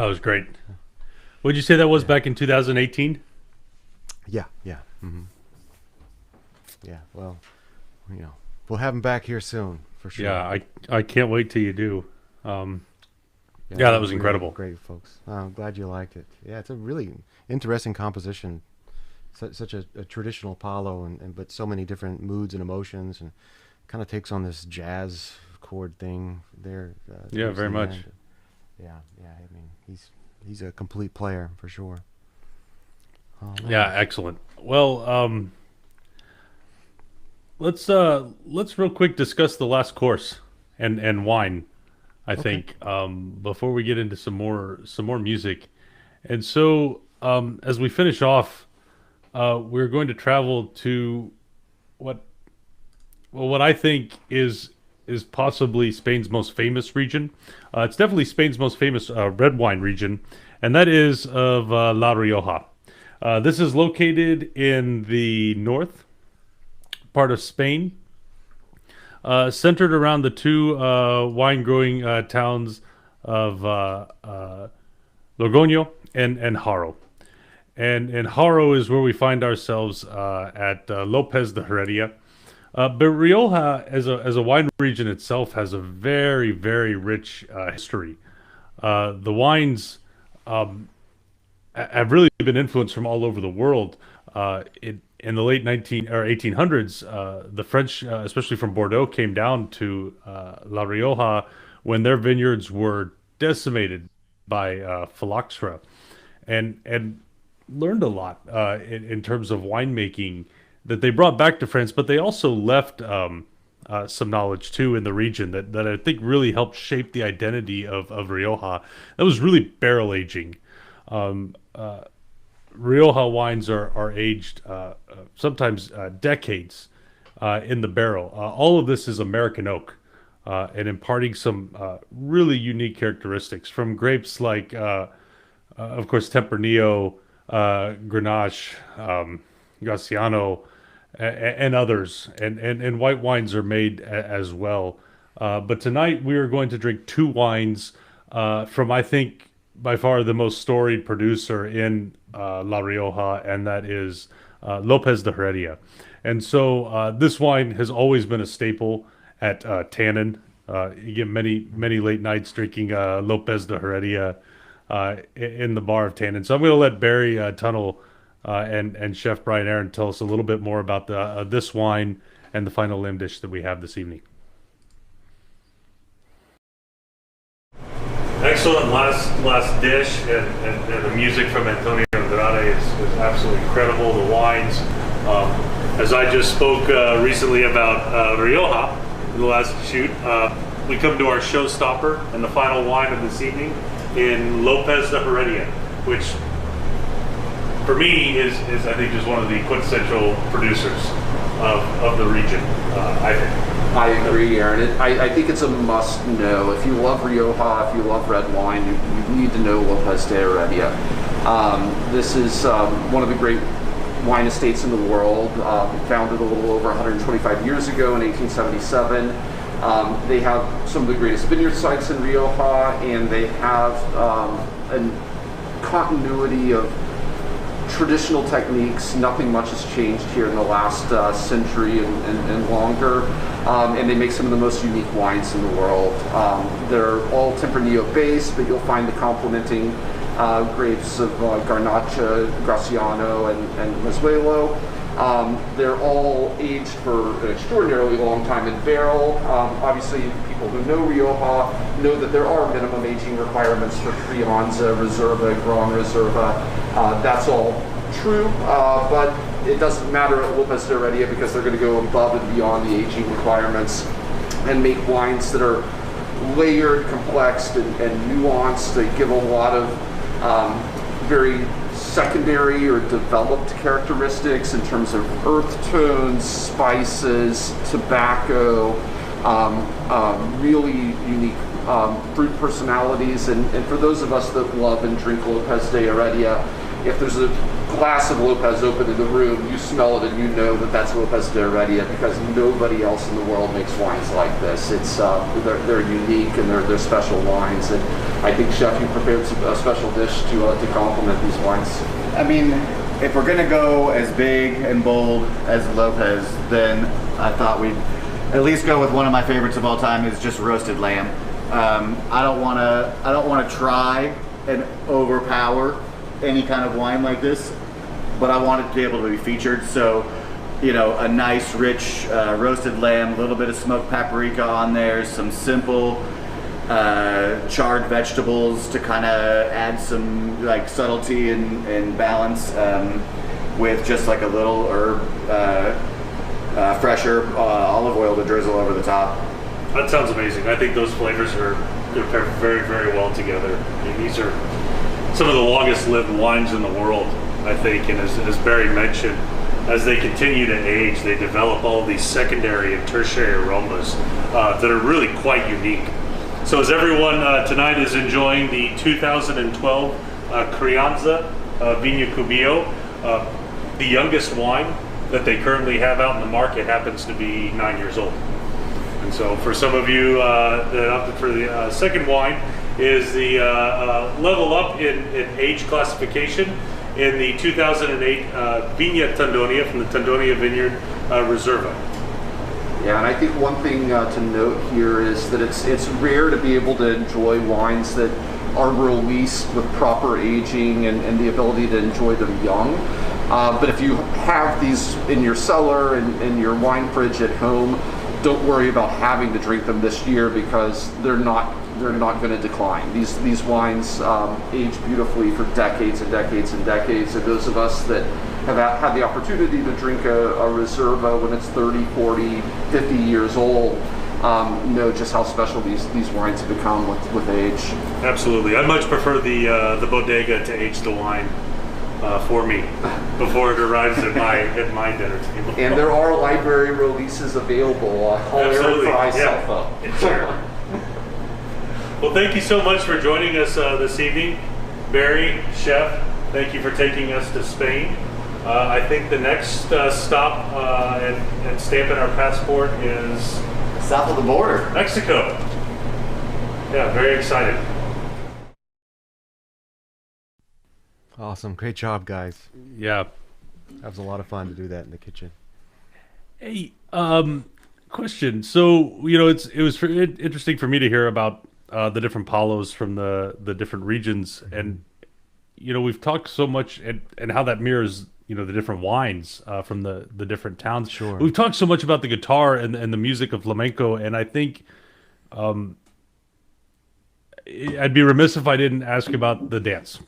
That was great. What'd you say that was back in 2018? Yeah, yeah. Yeah, well, we'll have him back here soon, for sure. Yeah, I can't wait till you do. Yeah, that was really incredible. Great, folks. I'm glad you liked it. Yeah, it's a really interesting composition. Such a traditional Apollo, but so many different moods and emotions, and kind of takes on this jazz chord thing there. Yeah, very much. End. Yeah. I mean, he's a complete player for sure. Yeah, excellent. Well, let's real quick discuss the last course and wine. I think before we get into some more music, and so as we finish off, we're going to travel to what I think is possibly Spain's most famous region. It's definitely Spain's most famous red wine region, and that is of La Rioja. This is located in the north part of Spain, centered around the two wine-growing towns of Logroño and Haro. And Haro is where we find ourselves at López de Heredia. But Rioja, as a wine region itself, has a very, very rich history. The wines have really been influenced from all over the world. In the late 1800s, the French, especially from Bordeaux, came down to La Rioja when their vineyards were decimated by phylloxera, and learned a lot in terms of winemaking that they brought back to France, but they also left some knowledge too in the region that I think really helped shape the identity of Rioja. That was really barrel aging. Rioja wines are aged sometimes decades in the barrel. All of this is American oak and imparting some really unique characteristics from grapes like, of course, Tempranillo, Grenache, Graciano, and others. And white wines are made as well. But tonight we are going to drink two wines from, I think, by far the most storied producer in La Rioja, and that is López de Heredia. And so this wine has always been a staple at Tannin. You get many late nights drinking López de Heredia in the bar of Tannin. So I'm going to let Barry Tunnell and Chef Brian Aaron tell us a little bit more about this wine and the final limb dish that we have this evening. Excellent last dish, and the music from Antonio Andrade is absolutely incredible. The wines, as I just spoke recently about Rioja in the last shoot, we come to our showstopper and the final wine of this evening in López de Heredia, which for me is I think just one of the quintessential producers of the region. I think. I agree, Aaron. I think it's a must-know. If you love Rioja, if you love red wine, you need to know López de Heredia. This is one of the great wine estates in the world, founded a little over 125 years ago in 1877. They have some of the greatest vineyard sites in Rioja, and they have a continuity of traditional techniques. Nothing much has changed here in the last century and longer, and they make some of the most unique wines in the world. They're all Tempranillo based, but you'll find the complementing grapes of Garnacha, Graciano, and Mezuelo. They're all aged for an extraordinarily long time in barrel. Obviously, people who know Rioja know that there are minimum aging requirements for Crianza, Reserva, Gran Reserva. That's all true, but it doesn't matter at López de Heredia because they're going to go above and beyond the aging requirements and make wines that are layered, complex, and nuanced. They give a lot of very secondary or developed characteristics in terms of earth tones, spices, tobacco, really unique fruit personalities. And for those of us that love and drink López de Heredia, if there's a glass of Lopez open in the room, you smell it and you know that that's Lopez de Heredia, because nobody else in the world makes wines like this. It's they're unique and they're special wines. And I think, Chef, you prepared a special dish to complement these wines. I mean, if we're gonna go as big and bold as Lopez, then I thought we'd at least go with one of my favorites of all time, is just roasted lamb. I don't wanna try and overpower any kind of wine like this, but I want it to be able to be featured. So, you know, a nice rich roasted lamb, a little bit of smoked paprika on there, some simple charred vegetables to kind of add some like subtlety and balance, with just like a little herb, fresher olive oil to drizzle over the top. That sounds amazing. I think those flavors are going to pair very, very well together. I mean, these are some of the longest lived wines in the world, I think, and as Barry mentioned, as they continue to age, they develop all of these secondary and tertiary aromas that are really quite unique. So as everyone tonight is enjoying the 2012 Crianza Vinho Cubio, the youngest wine that they currently have out in the market happens to be 9 years old. And so for some of you that opted for the second wine is the level up in age classification in the 2008 Vigna Tandonia from the Tandonia Vineyard Reserva. Yeah, and I think one thing to note here is that it's rare to be able to enjoy wines that are released with proper aging and the ability to enjoy them young. But if you have these in your cellar and in your wine fridge at home, don't worry about having to drink them this year, because they're not going to decline. These wines age beautifully for decades and decades and decades. And those of us that have had the opportunity to drink a Reserva when it's 30, 40, 50 years old, know just how special these wines become with age. Absolutely. I much prefer the bodega to age the wine for me before it arrives at my dinner table. And there are library releases available. Absolutely. Yeah. Sure. Well, thank you so much for joining us this evening. Barry, Chef, thank you for taking us to Spain. I think the next stop and stamp in our passport is South of the border, Mexico. Yeah, very excited. Awesome. Great job, guys. Yeah. That was a lot of fun to do that in the kitchen. Hey, question. So, you know, it was interesting for me to hear about the different palos from the different regions, and you know, we've talked so much and how that mirrors, you know, the different wines from the different towns. Sure. We've talked so much about the guitar and the music of flamenco, and I think I'd be remiss if I didn't ask about the dance.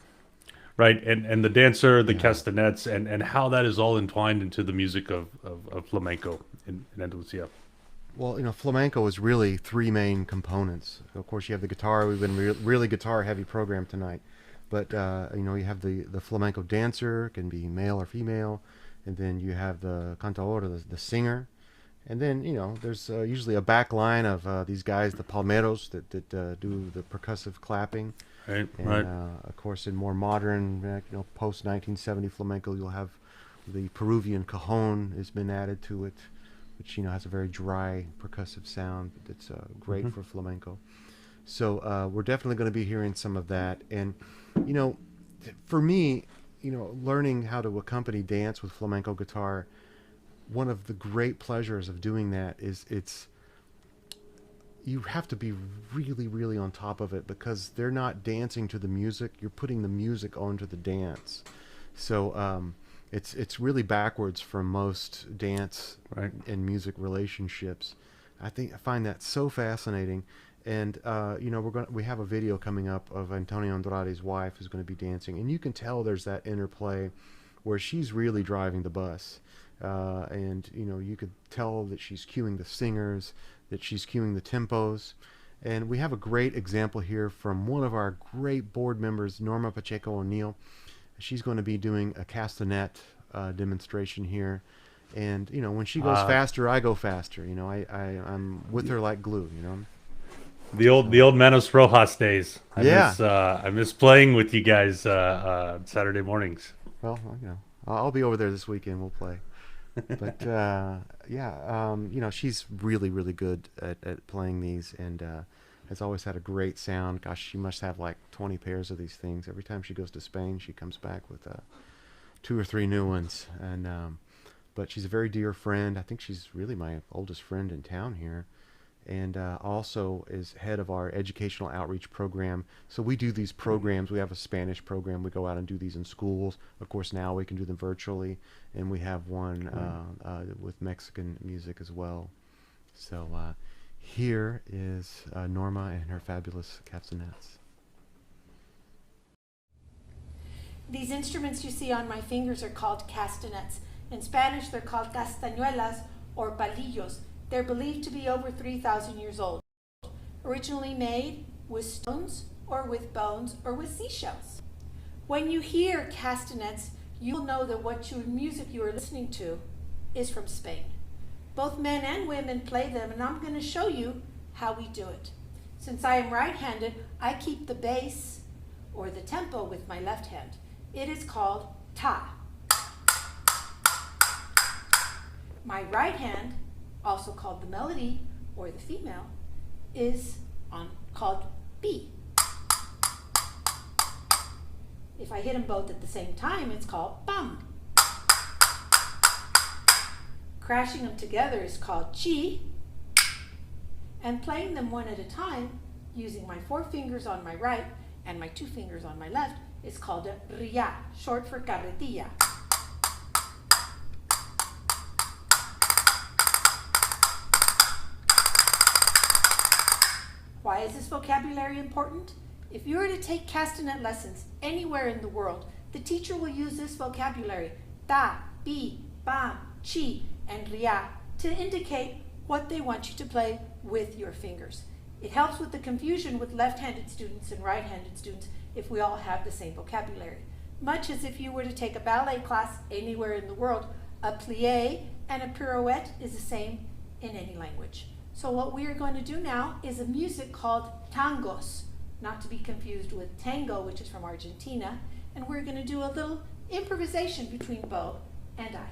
Right, and the dancer, the castanets, and how that is all entwined into the music of flamenco in Andalusia. Well, you know, flamenco is really three main components. Of course, you have the guitar. We've been really guitar-heavy program tonight. But, you know, you have the flamenco dancer, can be male or female. And then you have the cantador, the singer. And then, you know, there's usually a back line of these guys, the palmeros, that do the percussive clapping. Right, And, right. of course, in more modern, you know, post-1970 flamenco, you'll have the Peruvian cajon has been added to it, which, you know, has a very dry percussive sound. But it's great for flamenco. So we're definitely going to be hearing some of that. And, you know, for me, you know, learning how to accompany dance with flamenco guitar, one of the great pleasures of doing that is you have to be really on top of it, because they're not dancing to the music, you're putting the music onto the dance. So it's really backwards from most dance and music relationships. I find that so fascinating. And you know, we have a video coming up of Antonio Andrade's wife who's going to be dancing, and you can tell there's that interplay where she's really driving the bus. And you know, you could tell that she's cueing the singers, that she's cueing the tempos. And we have a great example here from one of our great board members, Norma Pacheco O'Neill. She's going to be doing a castanet demonstration here. And you know, when she goes faster, I go faster. You know, I'm with her like glue, you know. The old Manos Rojas days. Yeah. I miss playing with you guys Saturday mornings. Well, I'll be over there this weekend. We'll play. But yeah, she's really, really good at playing these, and has always had a great sound. Gosh, she must have like 20 pairs of these things. Every time she goes to Spain, she comes back with 2 or 3 new ones. And but she's a very dear friend. I think she's really my oldest friend in town here, and also is head of our educational outreach program. So we do these programs. We have a Spanish program. We go out and do these in schools. Of course, now we can do them virtually, and we have one with Mexican music as well. So here is Norma and her fabulous castanets. These instruments you see on my fingers are called castanets. In Spanish, they're called castañuelas or palillos. They're believed to be over 3,000 years old. Originally made with stones or with bones or with seashells. When you hear castanets, you'll know that music you are listening to is from Spain. Both men and women play them, and I'm going to show you how we do it. Since I am right-handed, I keep the bass or the tempo with my left hand. It is called ta. My right hand, also called the melody or the female, is called B. If I hit them both at the same time, it's called bum. Crashing them together is called chi. And playing them one at a time, using my 4 fingers on my right and my 2 fingers on my left, is called a ria, short for carretilla. Why is this vocabulary important? If you were to take castanet lessons anywhere in the world, the teacher will use this vocabulary, ta, bi, bam, chi, and ria, to indicate what they want you to play with your fingers. It helps with the confusion with left-handed students and right-handed students if we all have the same vocabulary. Much as if you were to take a ballet class anywhere in the world, a plie and a pirouette is the same in any language. So what we are going to do now is a music called tangos, not to be confused with tango, which is from Argentina, and we're going to do a little improvisation between Beau and I.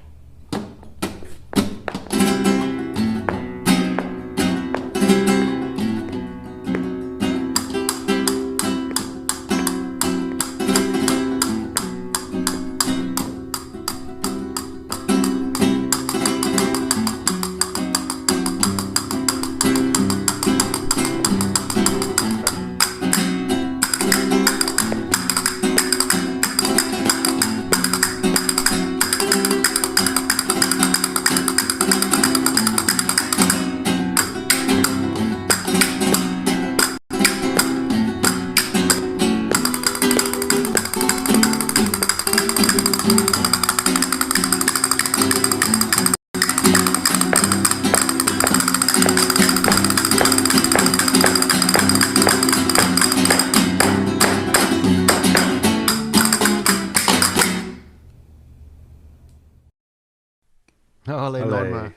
Ole Norma.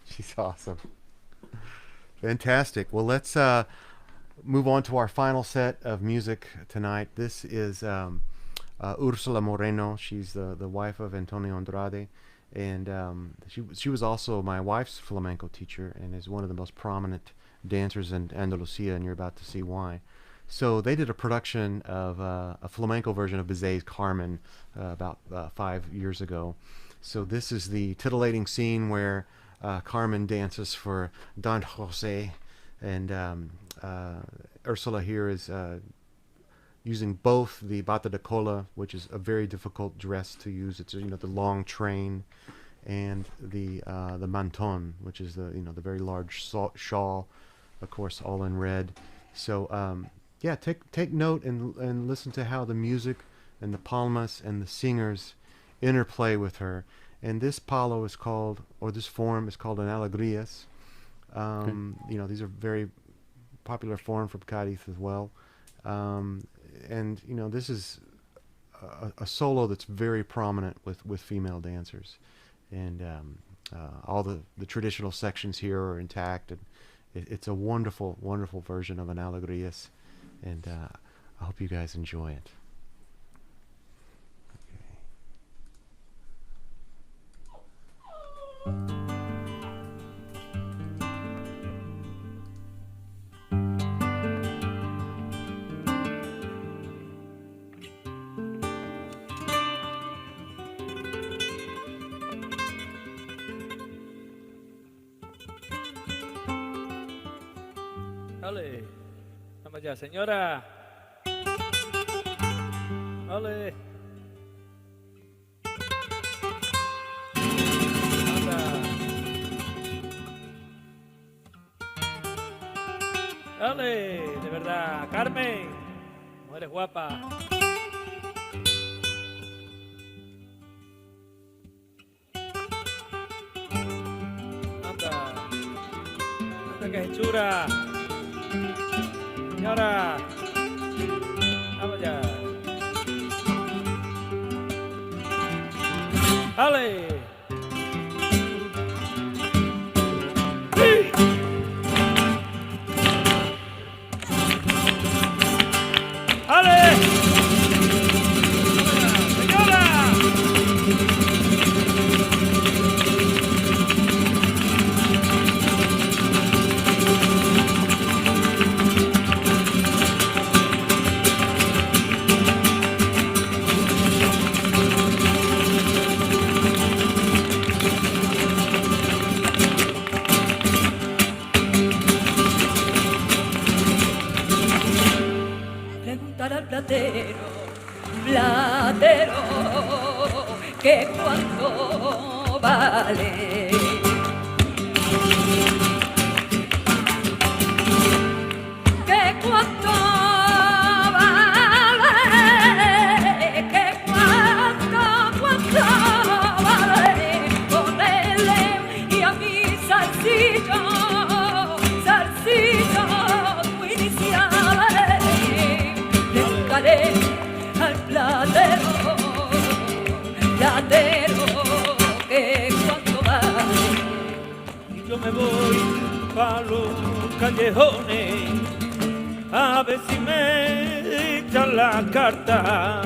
She's awesome. Fantastic. Well, let's move on to our final set of music tonight. This is Ursula Moreno. She's the wife of Antonio Andrade, and she was also my wife's flamenco teacher and is one of the most prominent dancers in Andalusia, and you're about to see why. So they did a production of a flamenco version of Bizet's Carmen about 5 years ago. So this is the titillating scene where Carmen dances for Don Jose, and Ursula here is using both the bata de cola, which is a very difficult dress to use. It's the long train, and the manton, which is the very large shawl, of course, all in red. So yeah, take note and listen to how the music and the palmas and the singers interplay with her. And this palo is called, or this form is called an alegrias. These are very popular form from Cadiz as well. And this is a solo that's very prominent with female dancers, and all the traditional sections here are intact, it's a wonderful, wonderful version of an alegrías, and I hope you guys enjoy it. Ole, vamos allá, señora. Ole. Anda. Ole, de verdad. Carmen, mujeres guapa. Anda. Anda que es chura. Señora, vamos ya. ¡Ale! ¡Sí! ¡Ale! ¡Señora! platero, que cuánto vale. Que cuánto vale, que cuánto vale, ponele y a mi salsillo, tu inicial, le buscaré al platero, que cuánto vale. Y yo me voy pa' los callejones a ver si me echan la carta.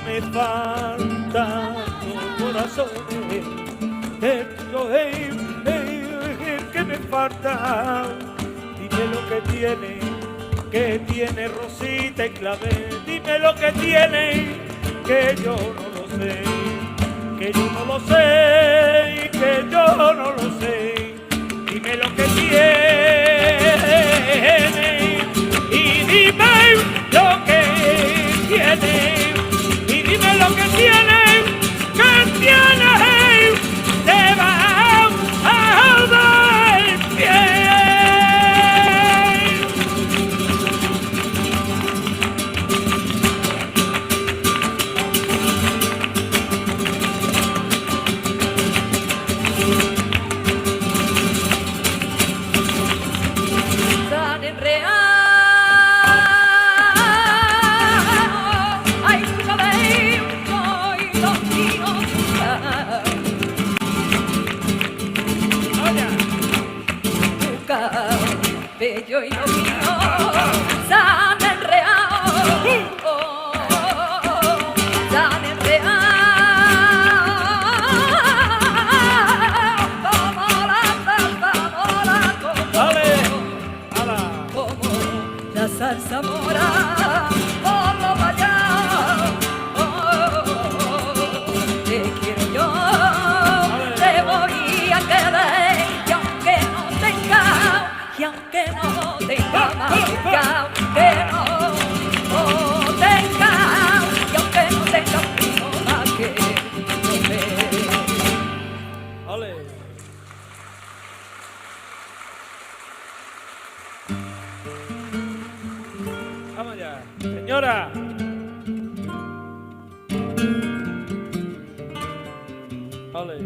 Me faltan los corazones, el que me falta. Dime lo que tiene Rosita y Clavel. Dime lo que tiene, que yo no lo sé, que yo no lo sé, que yo no lo sé. Dime lo que tiene y dime lo que tiene y dime lo que tiene debajo del pie. Bello y no vino, San enreado, San enreado, como la como la salsa mora, por lo vallado, te quiero yo, te voy a querer, y aunque no tenga. Y aunque no tenga más, que no tenga, y aunque no tenga primo más que comer. ¡Ole! Vamos allá, señora. ¡Ole!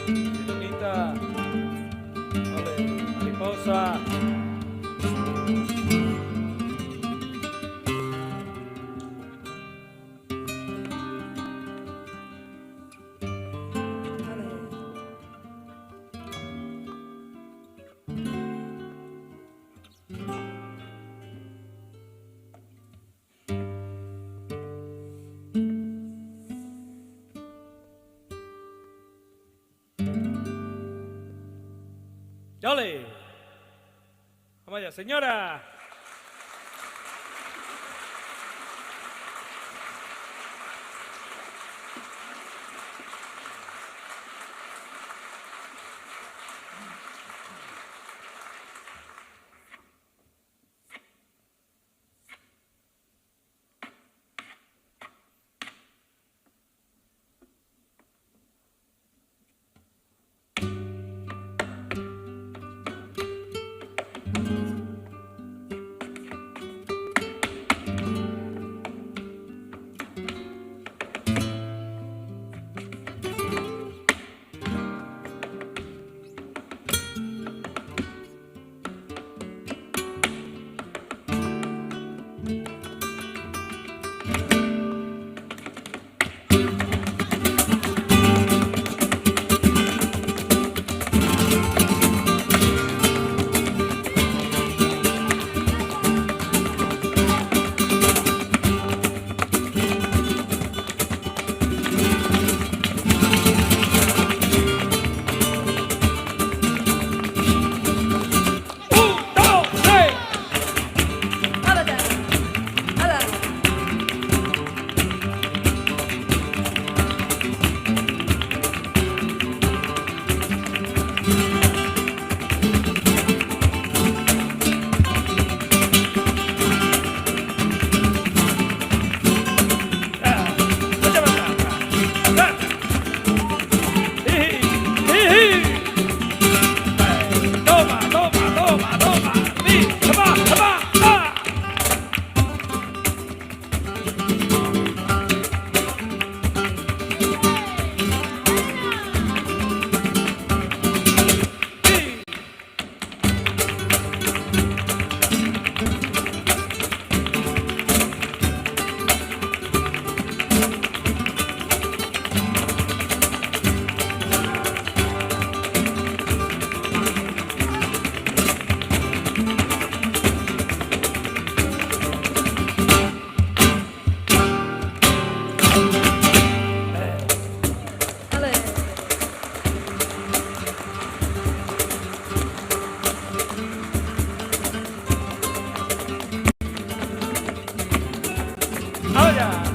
Sirenita. Mariposa. ¡Yole! Vamos allá, señora.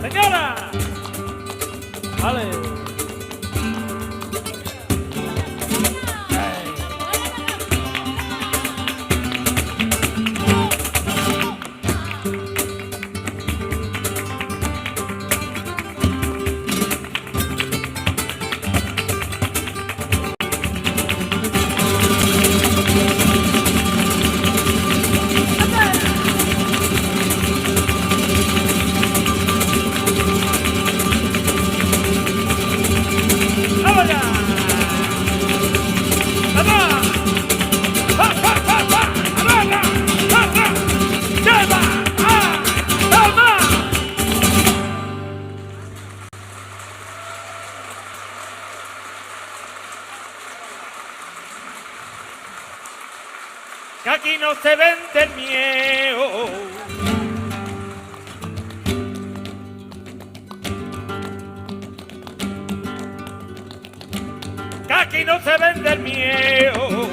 ¡Señora! Vale. Que aquí no se vende el miedo. Que aquí no se vende el miedo.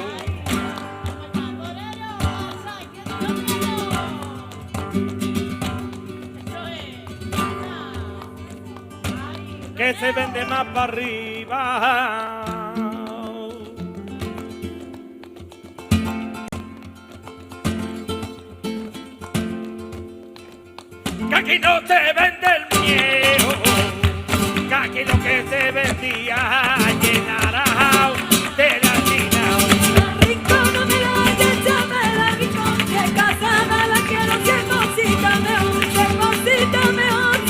Que se vende más para arriba. Que aquí no se vende el miedo, que aquí lo que se vendía llenará de la china. La rico no me la échame, la rico, que casa me la quiero, que cosita mejor,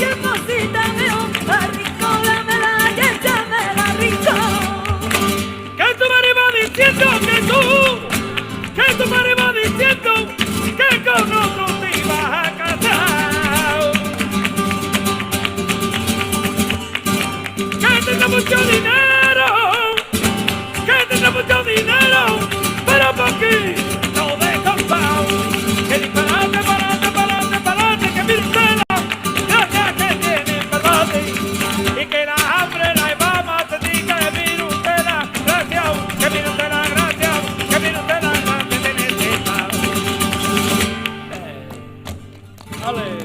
Ale.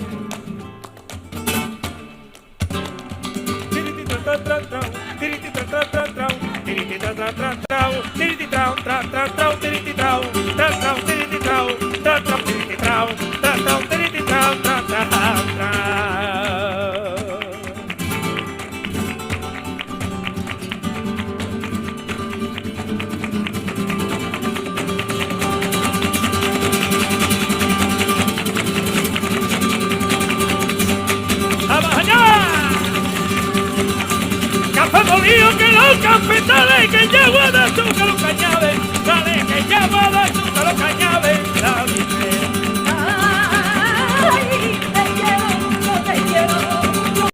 Lío que los cafetales que llevo de azúcar los cañaves, dale que llevo de azúcar los cañaves, dale. Ay, te quiero, no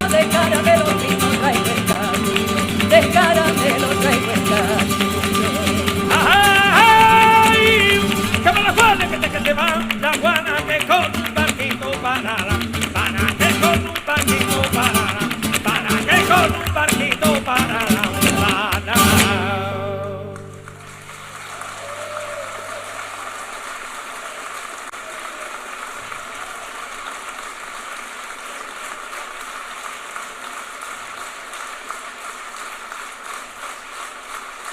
de caramelo y no traigo el camino, de caramelo traigo el camino. Ay, que me la guana que te va, la guana que con un barquito para que con un barquito para que con un barquito para la plana.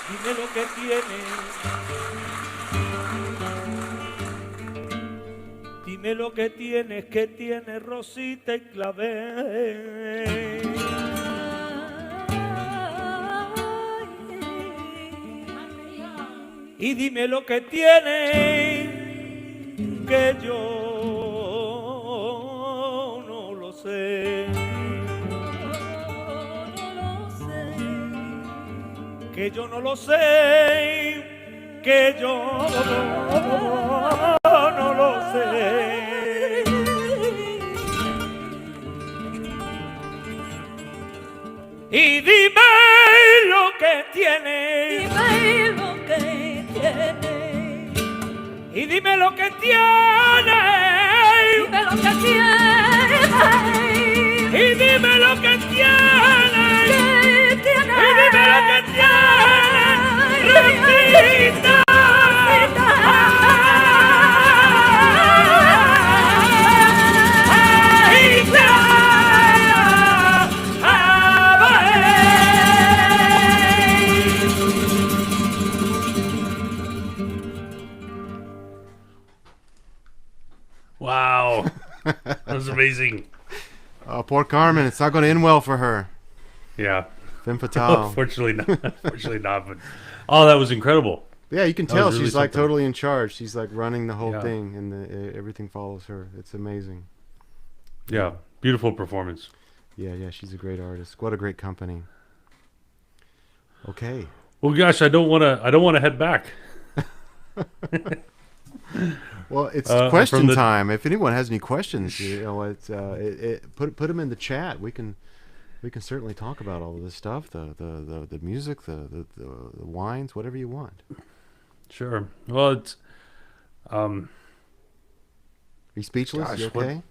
Dime lo que tienes. Dime lo que tiene Rosita y clavel. Y dime lo que tiene que yo no lo sé. Que yo no lo sé. Que yo no lo sé. Y dime lo que tiene. Dime lo que tiene. Y dime lo que tiene. Dime lo que tiene. Y dime lo que tiene. ¿Qué tiene? Y dime lo que tiene. Rosita. Wow. That was amazing. Oh, poor Carmen. It's not going to end well for her. Yeah. Femme fatale. Unfortunately not. Unfortunately not. But oh, that was incredible. Yeah, you can That tell was really she's like something. totally in charge. She's like running the whole Yeah. thing, and everything follows her. It's amazing. Yeah. Beautiful performance. Yeah, she's a great artist. What a great company. Okay. Well, gosh, I don't want to head back. Well, it's from question the- time. If anyone has any questions, it's put them in the chat. We can certainly talk about all of this stuff, the music, the wines, whatever you want. Sure. Well, it's Are you speechless? Gosh, You okay?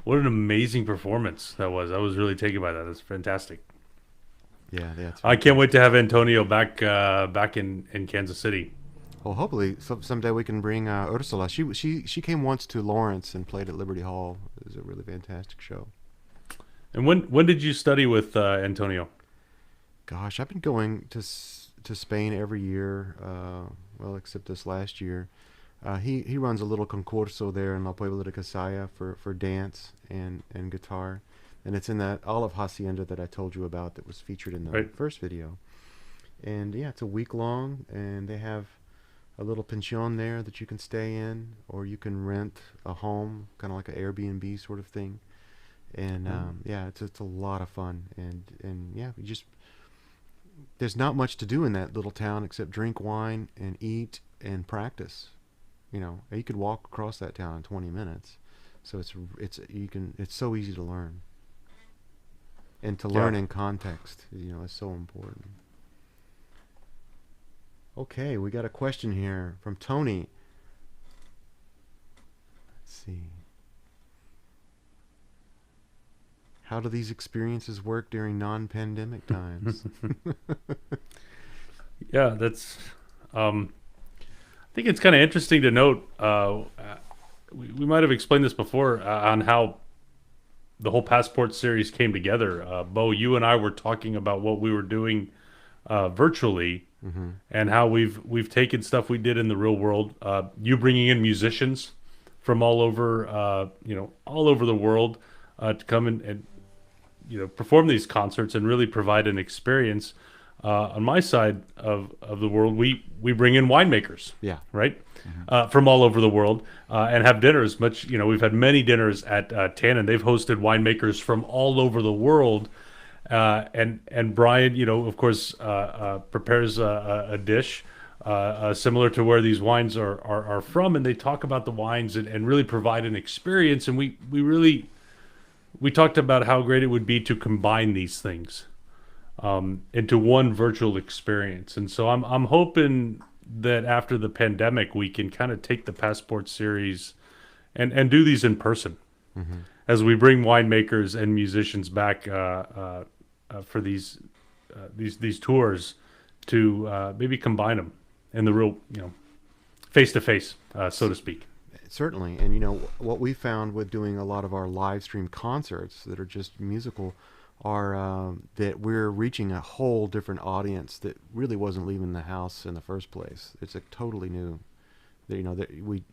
what an amazing performance that was. I was really taken by that. That's fantastic. Yeah, that's. I can't wait to have Antonio back in Kansas City. Well, hopefully someday we can bring Ursula. She came once to Lawrence and played at Liberty Hall. It was a really fantastic show. And when did you study with Antonio? Gosh, I've been going to Spain every year. Well, except this last year. He runs a little concurso there in La Puebla de Casaya for dance and guitar, and it's in that olive hacienda that I told you about that was featured in the Right. first video. And yeah, it's a week long, and they have a little pension there that you can stay in, or you can rent a home, kind of like an Airbnb sort of thing. And yeah, it's a lot of fun, and yeah, there's not much to do in that little town except drink wine and eat and practice. You know, you could walk across that town in 20 minutes, so it's so easy to learn, and to learn in context. You know, is so important. Okay, we got a question here from Tony. Let's see. How do these experiences work during non-pandemic times? Yeah, that's. I think it's kind of interesting to note. we might have explained this before on how the whole Passport series came together. Beau, you and I were talking about what we were doing virtually, and how we've taken stuff we did in the real world. You bringing in musicians from all over, all over the world to come and perform these concerts and really provide an experience. On my side of the world, we bring in winemakers, Yeah. right, from all over the world, and have dinners. We've had many dinners at Tannin. They've hosted winemakers from all over the world, and Brian, of course, prepares a dish similar to where these wines are from, and they talk about the wines and really provide an experience. And we talked about how great it would be to combine these things into one virtual experience. And so I'm hoping that after the pandemic, we can kind of take the Passport series and do these in person as we bring winemakers and musicians back for these tours to maybe combine them in the real, face to face, so to speak. Certainly. And what we found with doing a lot of our live stream concerts that are just musical are that we're reaching a whole different audience that really wasn't leaving the house in the first place. It's a totally new, that we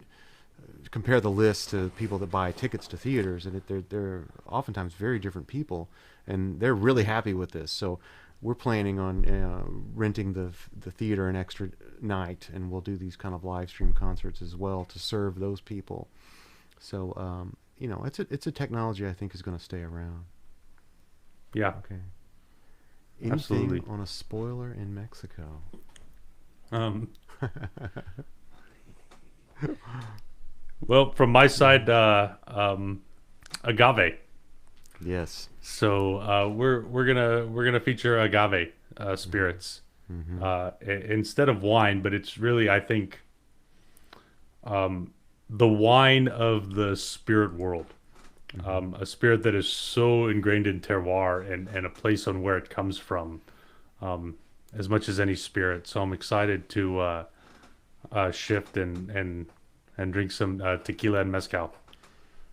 compare the list to people that buy tickets to theaters, and they're oftentimes very different people, and they're really happy with this. So we're planning on renting the theater an extra night, and we'll do these kind of live stream concerts as well to serve those people. So it's a technology I think is going to stay around. Yeah. Okay. Anything Absolutely. on a spoiler in Mexico? Well, from my side, agave. Yes. So we're gonna feature agave spirits instead of wine, but it's really, I think, the wine of the spirit world, a spirit that is so ingrained in terroir and a place on where it comes from, as much as any spirit. So I'm excited to shift and drink some tequila and mezcal.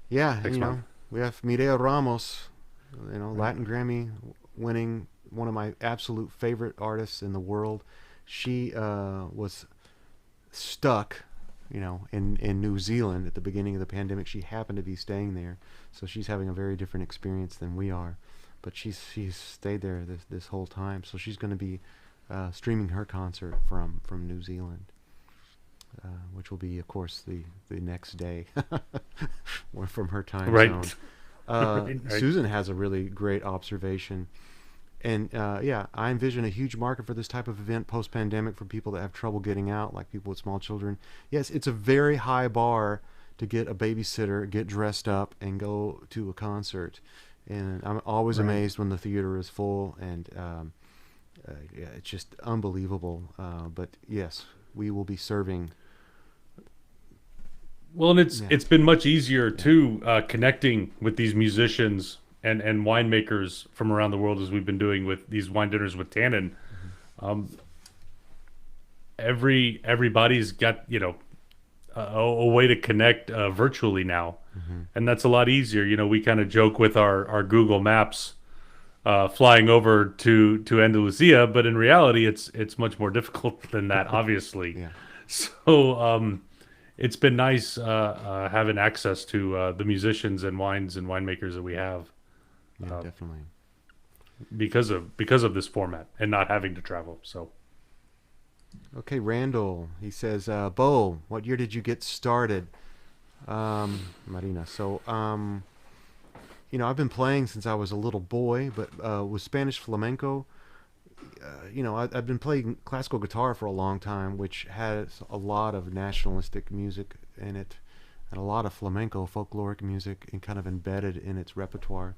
Yeah, Next month. we have Mireya Ramos, Latin Grammy winning, one of my absolute favorite artists in the world. She was stuck, in New Zealand at the beginning of the pandemic. She happened to be staying there, so she's having a very different experience than we are. But she's stayed there this whole time, so she's going to be streaming her concert from New Zealand. Which will be, of course, the next day, or from her time zone. Right. Susan has a really great observation, and I envision a huge market for this type of event post-pandemic for people that have trouble getting out, like people with small children. Yes, it's a very high bar to get a babysitter, get dressed up, and go to a concert, and I'm always amazed when the theater is full, and it's just unbelievable. But yes, we will be serving. Well, and it's been much easier too, connecting with these musicians and winemakers from around the world, as we've been doing with these wine dinners with Tannin. Everybody's got a way to connect virtually now, and that's a lot easier. We kind of joke with our Google Maps flying over to Andalusia, but in reality, it's much more difficult than that, obviously. Yeah. So it's been nice having access to the musicians and wines and winemakers that we have. Yeah, definitely. Because of this format and not having to travel. So. Okay, Randall. He says, Beau, what year did you get started? Marina. So, I've been playing since I was a little boy, but with Spanish flamenco, I've been playing classical guitar for a long time, which has a lot of nationalistic music in it, and a lot of flamenco folkloric music and kind of embedded in its repertoire.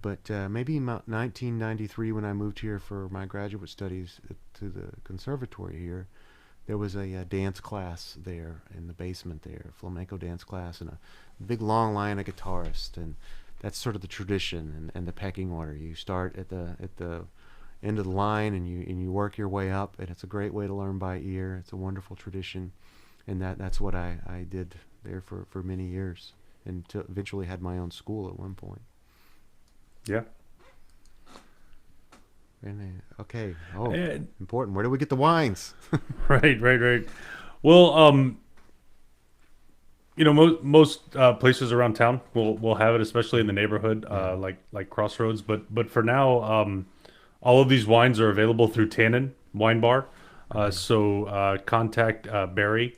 But maybe about 1993, when I moved here for my graduate studies to the conservatory here, there was a dance class there in the basement there, flamenco dance class, and a big long line of guitarists, and that's sort of the tradition and the pecking order. You start at the end of the line, and you work your way up, and it's a great way to learn by ear. It's a wonderful tradition, and that's what I did there for many years, and eventually had my own school at one point. Yeah. Okay. Oh, important. Where do we get the wines? Right. Well, most places around town will have it, especially in the neighborhood, like Crossroads. But for now, all of these wines are available through Tannin Wine Bar. So contact Barry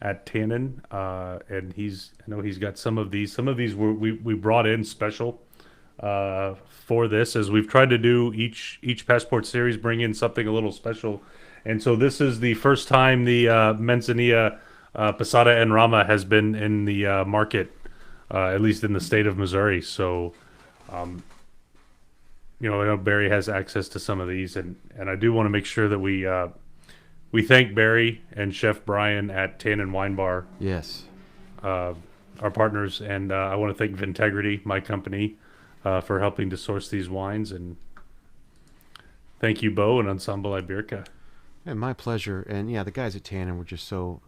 at Tannin, and I know he's got some of these. Some of these we brought in special for this, as we've tried to do each Passport series, bring in something a little special. And so this is the first time the Manzanilla Posada and Rama has been in the market, at least in the state of Missouri. So, I know Barry has access to some of these, and I do want to make sure that we thank Barry and Chef Brian at Tannin Wine Bar. Yes. Our partners, and I want to thank Vintegrity, my company, for helping to source these wines, and thank you, Beau and Ensemble Iberica. And my pleasure. And yeah, the guys at Tannin were just so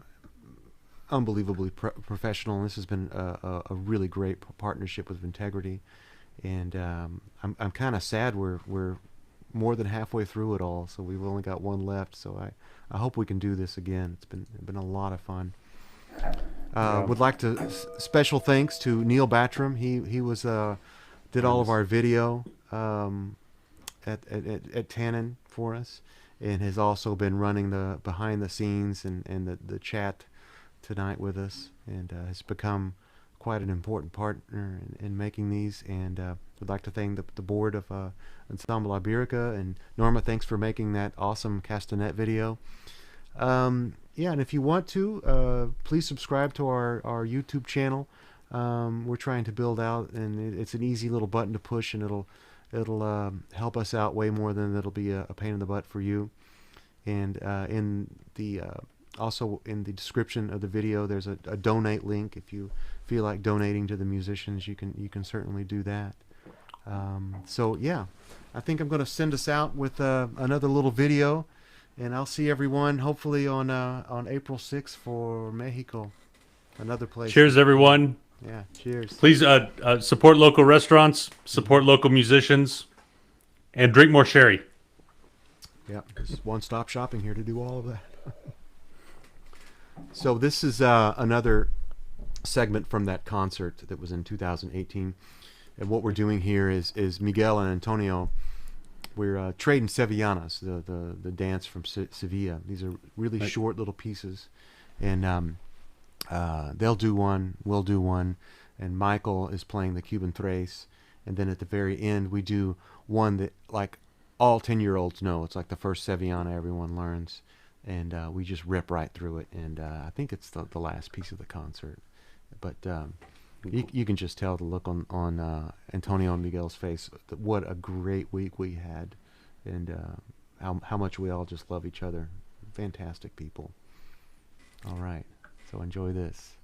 unbelievably professional. And this has been a really great partnership with Vintegrity. And I'm kind of sad we're more than halfway through it all, so we've only got one left. So I hope we can do this again. It's been a lot of fun. Would like to special thanks to Neil Battram. He was did all of our video at Tannin for us, and has also been running the behind the scenes and the chat tonight with us, and has become quite an important partner in making these. And would like to thank the board of Ensemble Iberica, and Norma, thanks for making that awesome castanet video. Yeah, and if you want to, please subscribe to our YouTube channel. We're trying to build out, and it's an easy little button to push, and it'll help us out way more than it'll be a pain in the butt for you. And also in the description of the video, there's a donate link. If you feel like donating to the musicians, you can certainly do that. So yeah, I think I'm going to send us out with another little video, and I'll see everyone hopefully on April 6th for Mexico, another place. Cheers, everyone. Yeah, cheers. Please support local restaurants, support local musicians, and drink more sherry. Yeah, there's one-stop shopping here to do all of that. So this is another segment from that concert that was in 2018. And what we're doing here is Miguel and Antonio, we're trading sevillanas, the dance from Sevilla. These are really short little pieces. And they'll do one, we'll do one, and Michael is playing the Cuban Tres. And then at the very end, we do one that like all 10-year-olds know. It's like the first sevillana everyone learns. And we just rip right through it. And I think it's the last piece of the concert. But you can just tell the look on Antonio and Miguel's face. What a great week we had. And how much we all just love each other. Fantastic people. All right. So enjoy this.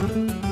Thank you.